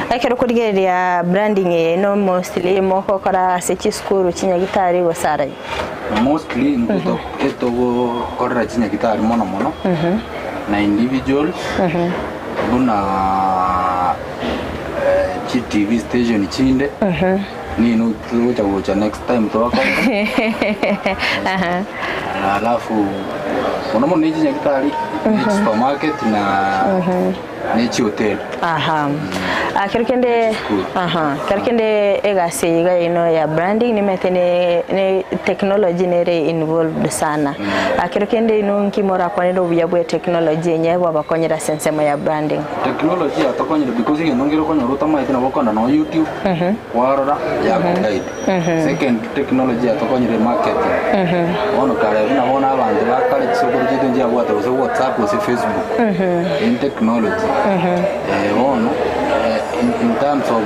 S2: akero kuligeria branding no mostly mo kokora sechi school chinya gitari wasara
S5: mostly ndo eto korra chinya gitari mono na individual buna chi TV station chinde ni no tuja next time to wako alafu unaona ni chinya gitari supermarket na hotel
S2: akirikende karikende egase iga ino ya branding ni metene ne technology nere involved sana akirikende ino nkimora kwa ndo buyabwe technology nyebo abakonyera sensemo ya branding
S5: technology atakonyera because ngiro konyora utamaite na bokona no YouTube warora ya guide second technology atakonyera marketing ono kare na bona abantu bakale kisokuru kitu njya bwata ose WhatsApp ose Facebook in technology ono in terms of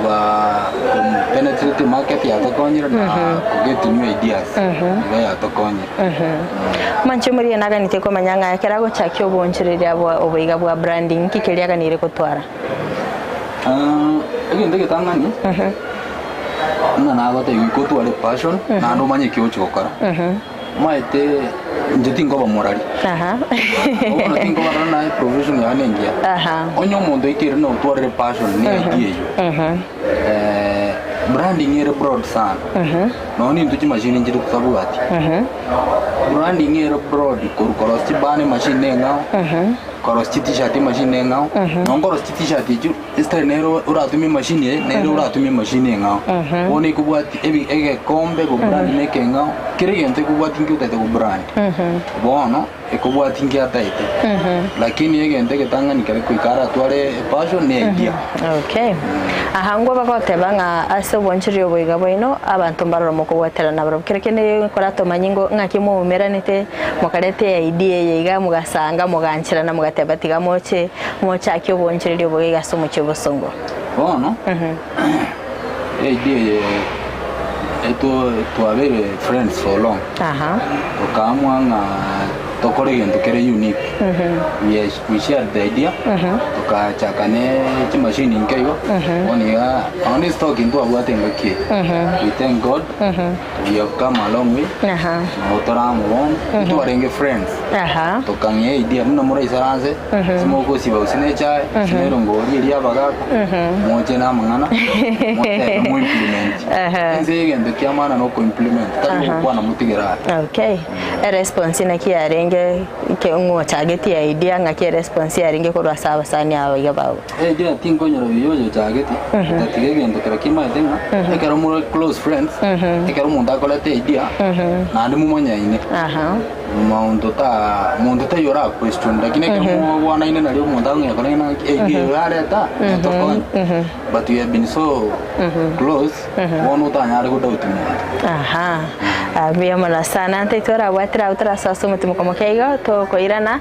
S5: penetrate market ya tokonyera na get new ideas ya tokonyera
S2: manchumuri naga niteko manyanga yakerago chakyo bonchereria abo obiga bwa branding kikeliaga nire kutwara
S5: egende getangani na gote yikotware passion na ndo manye kyochokora maite njetingo bamorari ono tingo barana profession ya nengia onyo mondo ikire no utware passion ni idea yo branding ere broad sana no ni nduchi machine njiri kutabu ati branding ere broad koros bane machine ngao koros t-shirt machine ngao no koros t-shirt ju estrenero uratumi machine nero uratumi machine ngao oni kubwati ege kombe go brand meke ngao kirigente kubwati ngute go brand bono ekubwati ngiataite lakini egente getanga nikare kuikara tware passion ni idea
S2: okay ahangwa bakote banga ase bonchiri oboiga boino abantu mbaroro mukubwatera nabaro kirekene korato manyingo ngakimo umeranite mukarete idea yiga mugasanga muganchira na mugatebatiga moche akyo bonchiri oboiga so muchibosongo
S5: bono idea eto twabere friends for long okamwanga tokore gento kere unique. We shared the idea. Tukachakane machine inkego. Oniga on stock into abuatenga ki. We thank God. We have come a long way. Otoramu won. Tu arenge friends. Tukanye idea nuna mura isaranze. Simoko siba usine chai. Sinerongo iria bagako. Moche na mangana. Moche mo implement. Enze gento kiamana no ko implement. Tatu kwa na mutigera.
S2: Okay. Response na ki arenge ke ngo target ya idea ngaki response arenge ko rasaba sani awe gabao.
S5: Idea tingo nyoro yoyo target. Tatige gento kera kima denga. Ekero mo close friends. Ekero mo ndakola te idea. Na ndi mumonya ine. Mundo ta yora question lakini kemo wana ine na leo mundo ngakona ina egare ta. But we have been so close. Wono ta nyare ko doubt mo.
S2: Biamana sana ntetora watra utra saso mutumo como keigo to koirana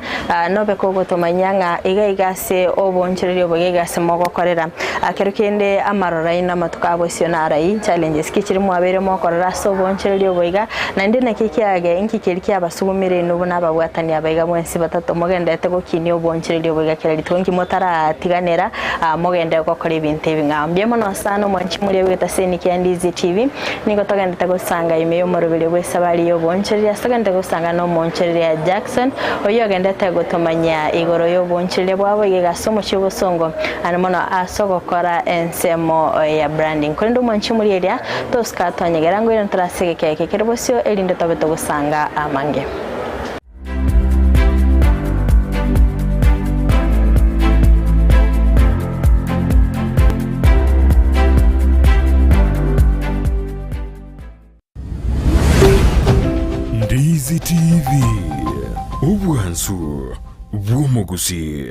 S2: no be ko to manyanga iga se obonchiriri obogega se mogo korera akerukende amarora ina matuka abosiona rai challenges kichiri mu abere mo korera so obonchiriri oboga nande na kikiage inkikiriki abasubumire no bona abawatani abaiga mwensi batatu mogenda etego kini obonchiriri oboga kerali tonki motara tiganera mogenda ko kore ibintu bingambye mono sana mwanchi muri weta seni Kiandizi TV niko togenda tego sanga imeyo morobere wesabali yobonchiriri asagenda gusanga no monchiriri ya Jackson oyo agenda tego tomanya igoro yobonchiriri bwabo igasomo cy'ubusongo anomono asogokora ensemo ya branding kwendo mwanchi muri eria toskatanyegera ngo ntarasege keke kerebosyo elinde tobeto gusanga amange.
S1: Ndizi TV Ubwansu Bwomogusi.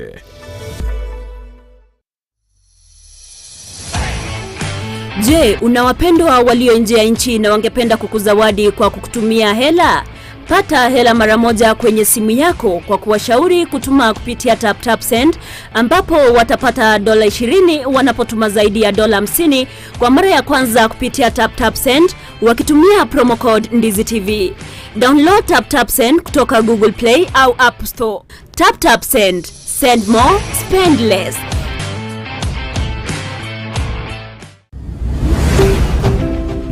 S4: Je, una wapendwa walio nje ya nchi na wangependa kukuzawadi kwa kukutumia hela? Pata hela mara moja kwenye simu yako kwa kuwashauri kutuma kupitia TapTap Send, ambapo watapata $20 wanapotuma zaidi ya $50 kwa mara ya kwanza kupitia TapTap Send wakitumia promo code Ndizi TV. Download TapTap Send kutoka Google Play au App Store. TapTap Send. Send more, spend less.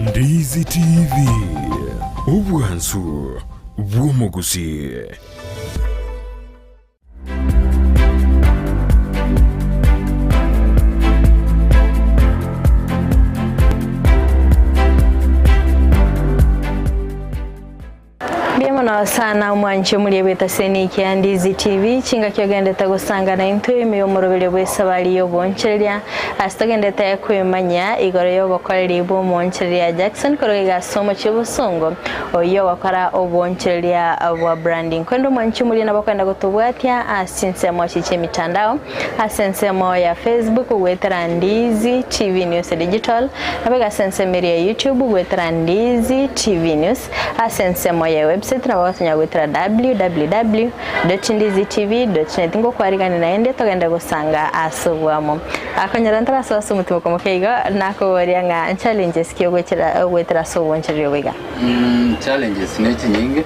S1: Ndizi TV Ubwansu Bwomogusi.
S2: Biamana sana mwanchi muri beta seni Kiandizi TV chinga kyogende tagusanga na into imiyo morobere bwesabali yoboncheria astagende ta kwemanya igoro yogokorera ibo moncheria Jackson korega somo cy'ubusongo oyo wakara oboncheria wa branding kwendo mwanchi muri nabakwenda gutubwatia asinsemo chiche mitandao asensemo ya Facebook wetera Ndizi TV News Digital nabega sensemo ya YouTube wetera Ndizi TV News asensemo ya website na wakanya wetera www.ndizitv.net ngo kwarigana naende togenda gusanga asubwamo akanyarantara so mutumo como keigo nako warianga challenges kiyo wetera so wonchiri wega
S5: challenges ne chinyinge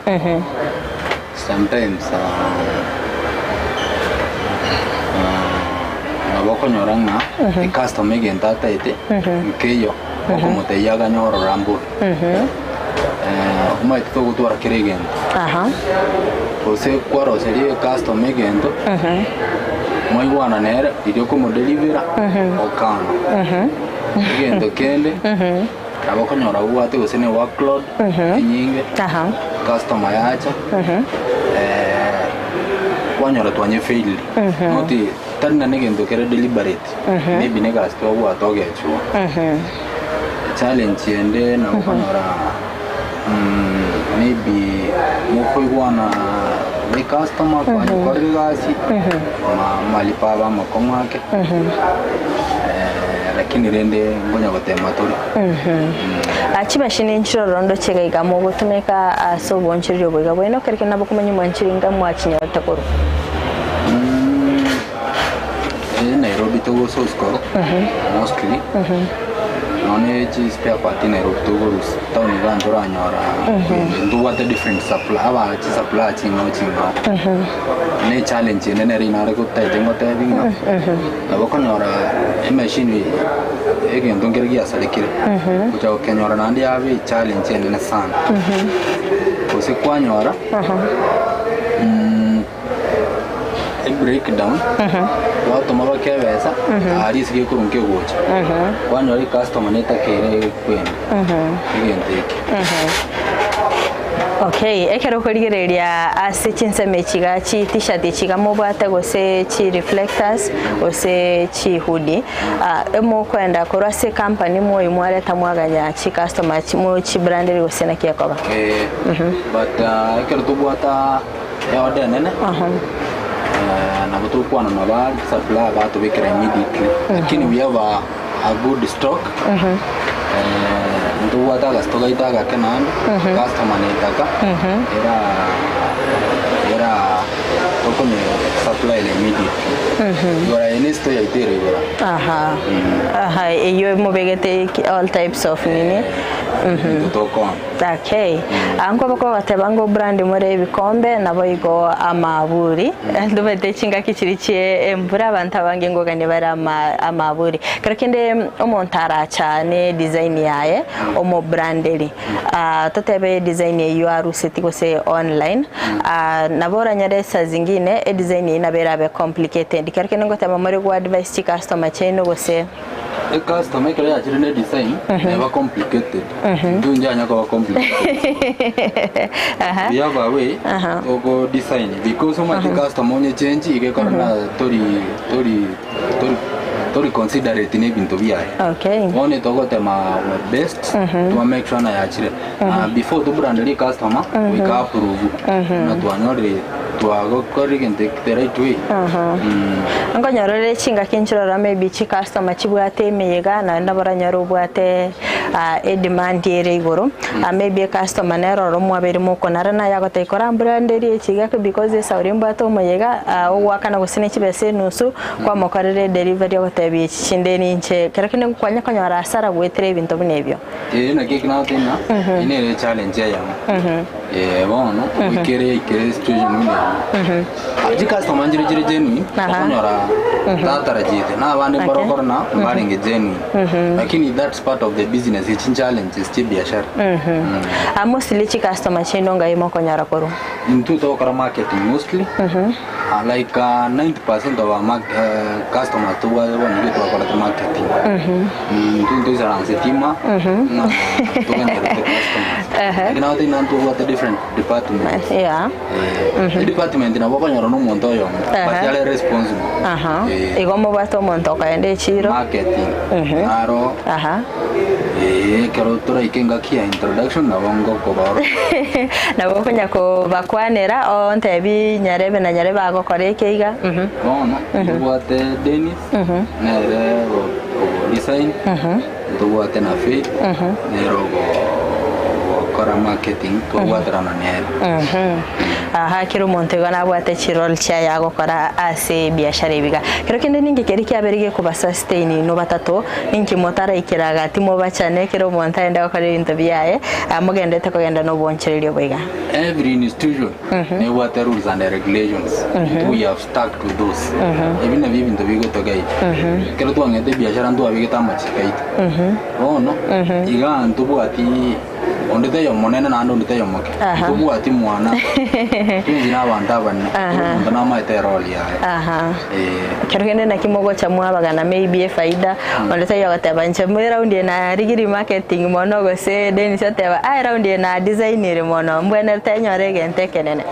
S5: sometimes nabokonyoranga customer genta taite nkeyo okomote yaga nyoro rambo kuma ito gutwara kirigendo ose kwaro serie customer gendo mwaigwana nere idio komo delivera okana gendo kende abakonyora uwate gusene workload nyinge customer yacha kwanyora twanye fail noti tanna negendo kere deliberate maybe nega sto wa togechu challenge ende na kwanyora maybe mukoigwana the customer kwa korigasi malipaba makomake lakini rende ngonya gutema turi
S2: achibashine inchiro rondo chegaiga mu gutumeka so bonchiriro bwiga bweno kereke nabo kumenya mwanchiringa mwachinya takoro
S5: Nairobi to so skoro mostly none chi spare part in Nairobi to go town igandora nyora do what the different supply aba chi supply chi no ne challenge ne rina re ko ta tengo ta vinga aba ko nyora e machine e ndongere ya salekire kuja ko nyora nandi ave challenge ne sana ko se kwa nyora breakdown watu mara keweza ari sike kurunke gocha kwani ari customer neta kere kwenda igenteke
S2: Okay, ekero kurigereria ase chinseme chiga chi t-shirt chiga mobata gose chi reflectors gose chi hoodie emo kwenda korwa se company mo imware tamwaganya chi customer chi mo chi brand gose na kiekoba
S5: but ekero tubwata ya order nene na butu kwa na mabad supply ba to be immediately lakini we have a good stock ndio wata stock itaga kenan customer netaka era toko ni supply immediately yora enisto ya itere yora
S2: iyo mobegete all types of nini okay anko bako batebango brand more bikombe nabo igo amaburi ndubete chinga kichirichie embura abantu abange ngoga ne bara amaburi karakende omontara cyane design yaye omo brandeli totebe design yo aruseti gose online nabora nyaresa zingine design inabera be complicated karakende ngotama more go advice chi customer cheno gose
S5: the customer kale achirene design never complicated dunja nyako complicated we have a way to go design because so much customer onye change ige korona tori consider it in ebintu byaye
S2: okay
S5: one to go tema best to make sure na yachire before to brand the customer we can approve na to anyore to ago corrigente the right way
S2: ngo nyorore chinga kinchirora maybe chi customer chibwate meyega na ndabara nyoro bwate e demand ere igoro maybe customer nero mwabere muko narana yago tekora brand ere chiga because this aurimba to meyega wakana gusine chibese nusu kwa mokorere delivery yotebi chindeni nche kerekene kwanya konyora asara gwetre ibintu binebyo
S5: na kikina tena ine challenge ya bono ikere situation ni aji customer njire genuine konyora tatarajite na abandi borokorna baringe genuine lakini that's part of the business it's challenge is biashara
S2: mostly chi customer chino ngai mokonyara koru
S5: into to marketing mostly like 90% of our customers to want to go to marketing into is around setima to get the customers now they know what the different departments the department na bokonyara no monto yo partially responsible igomo bato monto kaende chiro marketing aro kero tora ikenga kia introduction na bongo ko baro
S2: na bokonya ko bakwanera on tebi nyarebe na nyarebe ago koreke iga
S5: bona what Dennis na re design to what na fit nero kora marketing to what rana nero
S2: kiro montego na bwate chirol cha yago kora ase biashara ibiga kero kende ninge keri kyaberige kuba sustain no batato ninki motara ikiraga timo bachane kero monta enda kora into biaye amugende te kogenda no bonchererio biga
S5: every institution ne what rules and regulations we have stuck to those even if into bigo to gai kero to ngende biashara ndo abigeta machikai no iga antu bwati ondete yo monene na ondete yo moke tubu ati mwana kinjina banda bana ndana maite roli ya
S2: kirugende na kimogo cha mwabaga na maybe faida ondete yo gatabanche mu round na rigiri marketing mono go se deni sateba ai round na designer mono mbwene tenyore gente kenene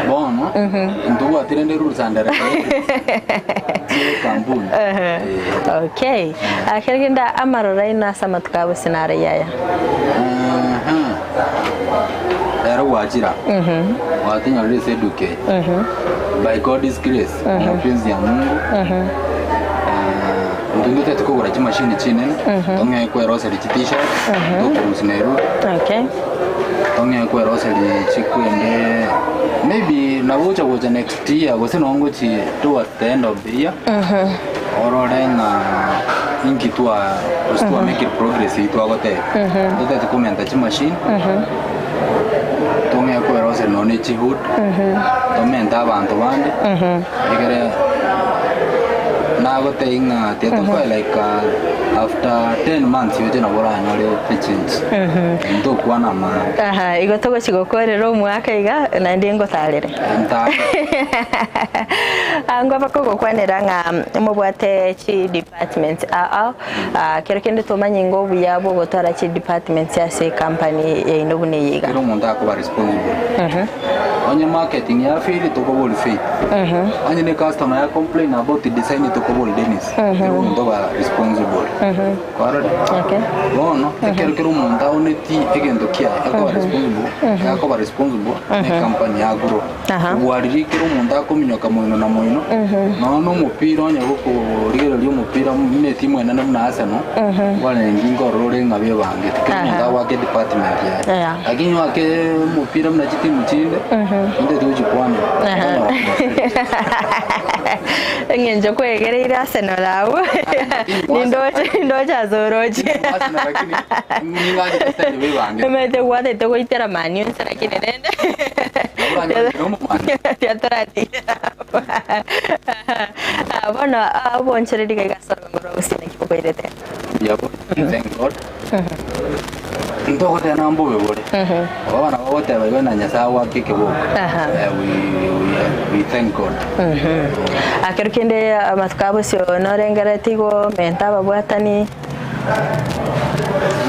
S5: bono ndubu ati rende rules and kampuni
S2: okay kirugenda amarora ina samatkabo sinare yaya
S5: era wajira watinya rese eduke by God's grace mapenzi ya Mungu ndungute tukugura chimashini chinene tonge kwa rosary t-shirt tukumsinero
S2: okay
S5: tonge kwa rosary chikwende maybe na wocha next year gose nongo chi towards the end of the year ororenga inkitua ustua make progress itwagote ndote tukomenta chi machine tome ko erose none chi hood tomenta abantu bande igere nagote inga teto ko like after 10 months yoje na bora nyore change ndo kwana ma
S2: igotogo chigokorero mwaka iga na ndingo talire ango bakoko kwanera nga mubwate chi department kero kende tomanyi ngo buyabo gotara chi department ya se company ya inobune yiga
S5: kero mundu akoba responsible onye marketing ya feel to go faith onye ne customer ya complain about the design to go Dennis kero mundu ba responsible okay bono kero mundu oneti egendo kia akoba responsible ne company ya guru bwariri kero mundu akominyoka moino na moino no mupira onye goko rigero lyo mupira mine timu enana mna Arsenal wale ngingo role ngabye bange kero mundu wa department ya lakini wake mupira mna timu chinde ndio tujikwana ngenjo kwegereira Arsenal awo nindoja zoroje lakini ningaje testele bange mete wade to goitera manio lakini nende ya tarati bueno boncheri diga gasar ngoro usine kiko irete yabo thank god ndo tena mbobe bole wana wote bana nyasa wake kebo we thank god akero kende matkabo sio norengaratigo menta babwatani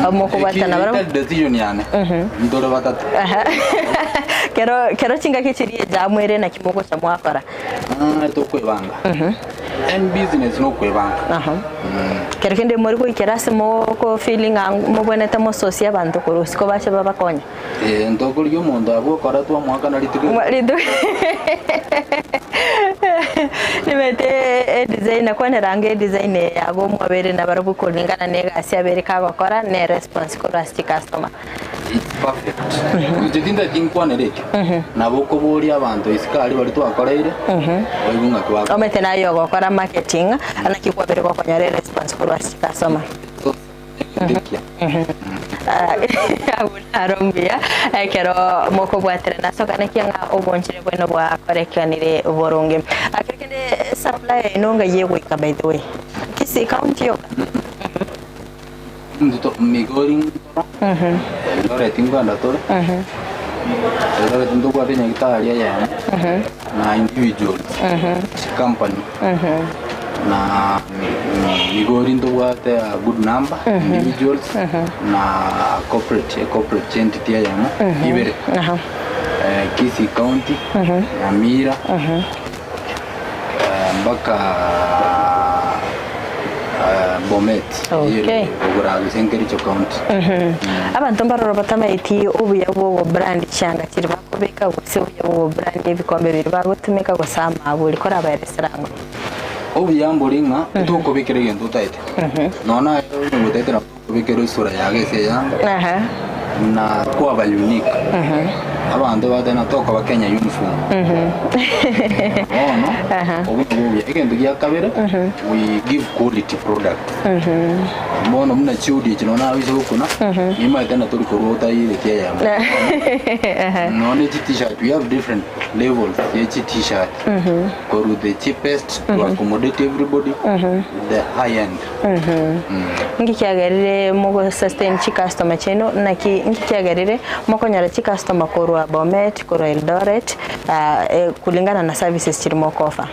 S5: amoko batana bara decision yani ndoro batatu kero chinga kichiri jamwere na kimoko cha mwakora to kwebanga and business no kwebanga kero kende muri ko ikerase mo feeling mo boneta mo socia bantu ko rusiko bache babakonya ndogori yo mondo abo kora twa mwaka na litu nimete design kwa nerange design yago mwabere na barabu ko lingana nega asia bere ka bakora ne response ko rasti customer perfect kujidinda tinkwa nereke naboko bori abantu isikali bari twakoreire oigunga kwa omete nayo gokora marketing anakikwa bere ko konyare response ko rasti customer arombia kero moko bwatera nasokana kianga obonchire bweno bwa korekanire boronge akirikende supply inonga yego by the way kisi county yo ndo Migori ore tingwa ndatore ore ndo kwa tenya gitaria ya na individual company na Migori ndo wate a good number individuals na corporate entity ya ibere Kisi County Amira mpaka Bomet ogora Sengeri County abantu mbaroro batamaiti ubuya bwo brand cyanga kiri bakobeka bose ubuya bwo brand ibikombe biri bagutumika gusama buri kora ba restaurant obuyambo linga tukobekere gendo taite nona ngutaitera kubekere sura yagese yanga na kwa ba unique abantu badana toka bakenya uniform obuya egendo gya kabere we give quality product mono muna chiudi chinona wizo kuna ima tena tuli kurota ile kia ya no ne t-shirt we have different levels ya t-shirt for the cheapest to accommodate everybody the high end ngikiagarire mugo sustain chi customer cheno naki ngikiagarire moko nyara chi customer korwa Bomet korwa Eldoret kulingana na services chirimo kofa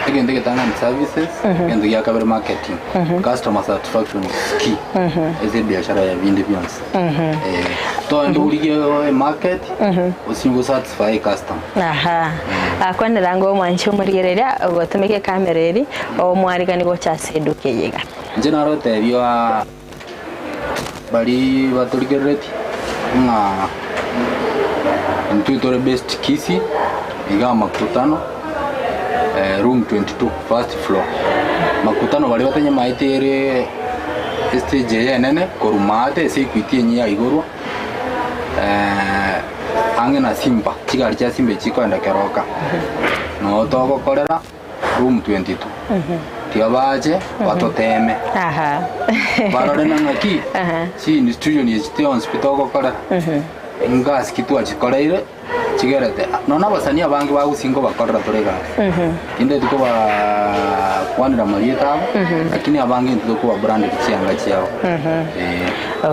S5: again they get services and the cover marketing customer satisfaction is key is it biashara ya vindi beyonce to ndo ulige market usingo satisfy customer akwana rango mwancho murigereria gotumike kamereri o mwarigani go chaseduke yega njenaro tebyo bari baturigereti nga Ntutore best kisi iga makutano room 22 first floor makutano bali batanye maitere stage ya nene korumate sekwiti enyi ya igoro ange na simba kigali cha simba chikwenda keroka no togo korera room 22 tiabaje watoteme barore na ngaki si ni studio ni station hospital ko kora ngas kitu achikoreire chigerete nona basani abangi bagusingo bakorra turega inde tuko ba kwanira marieta lakini abangi tuko ba brand kichanga chao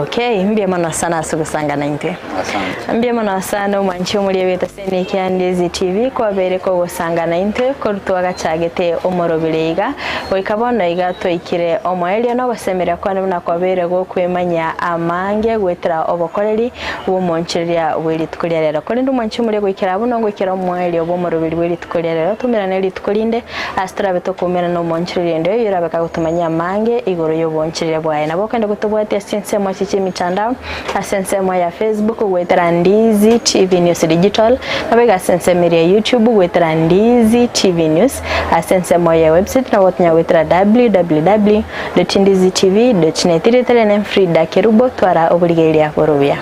S2: okay mbia mana sana sugusangana inte
S5: asante
S2: mbia mana sana umanchi muri beta sene kyandezi TV ko bereko gusangana inte ko rutwaga chagete omorobirega oikabona igato ikire omoelio no basemera kwa na ko berego kwemanya amange gwetera obokoreri wo monchiria wiri tukuria rero ko ndu manchi muri gwikira buno gwikira omoelio bo morobiri wiri tukuria rero tumira neri tukurinde astra beto kumera no monchiria ndo yirabeka gutumanya amange igoro yo bonchiria bwaye nabo kandi gutubwate sense mo chichi mitandao asense mo ya Facebook gwetera Ndizi TV News Digital nabega sense miri ya YouTube gwetera Ndizi TV News asense mo ya website na wotnya gwetera www.ndizitv.net Frida Kerubo twara obuligeria korobia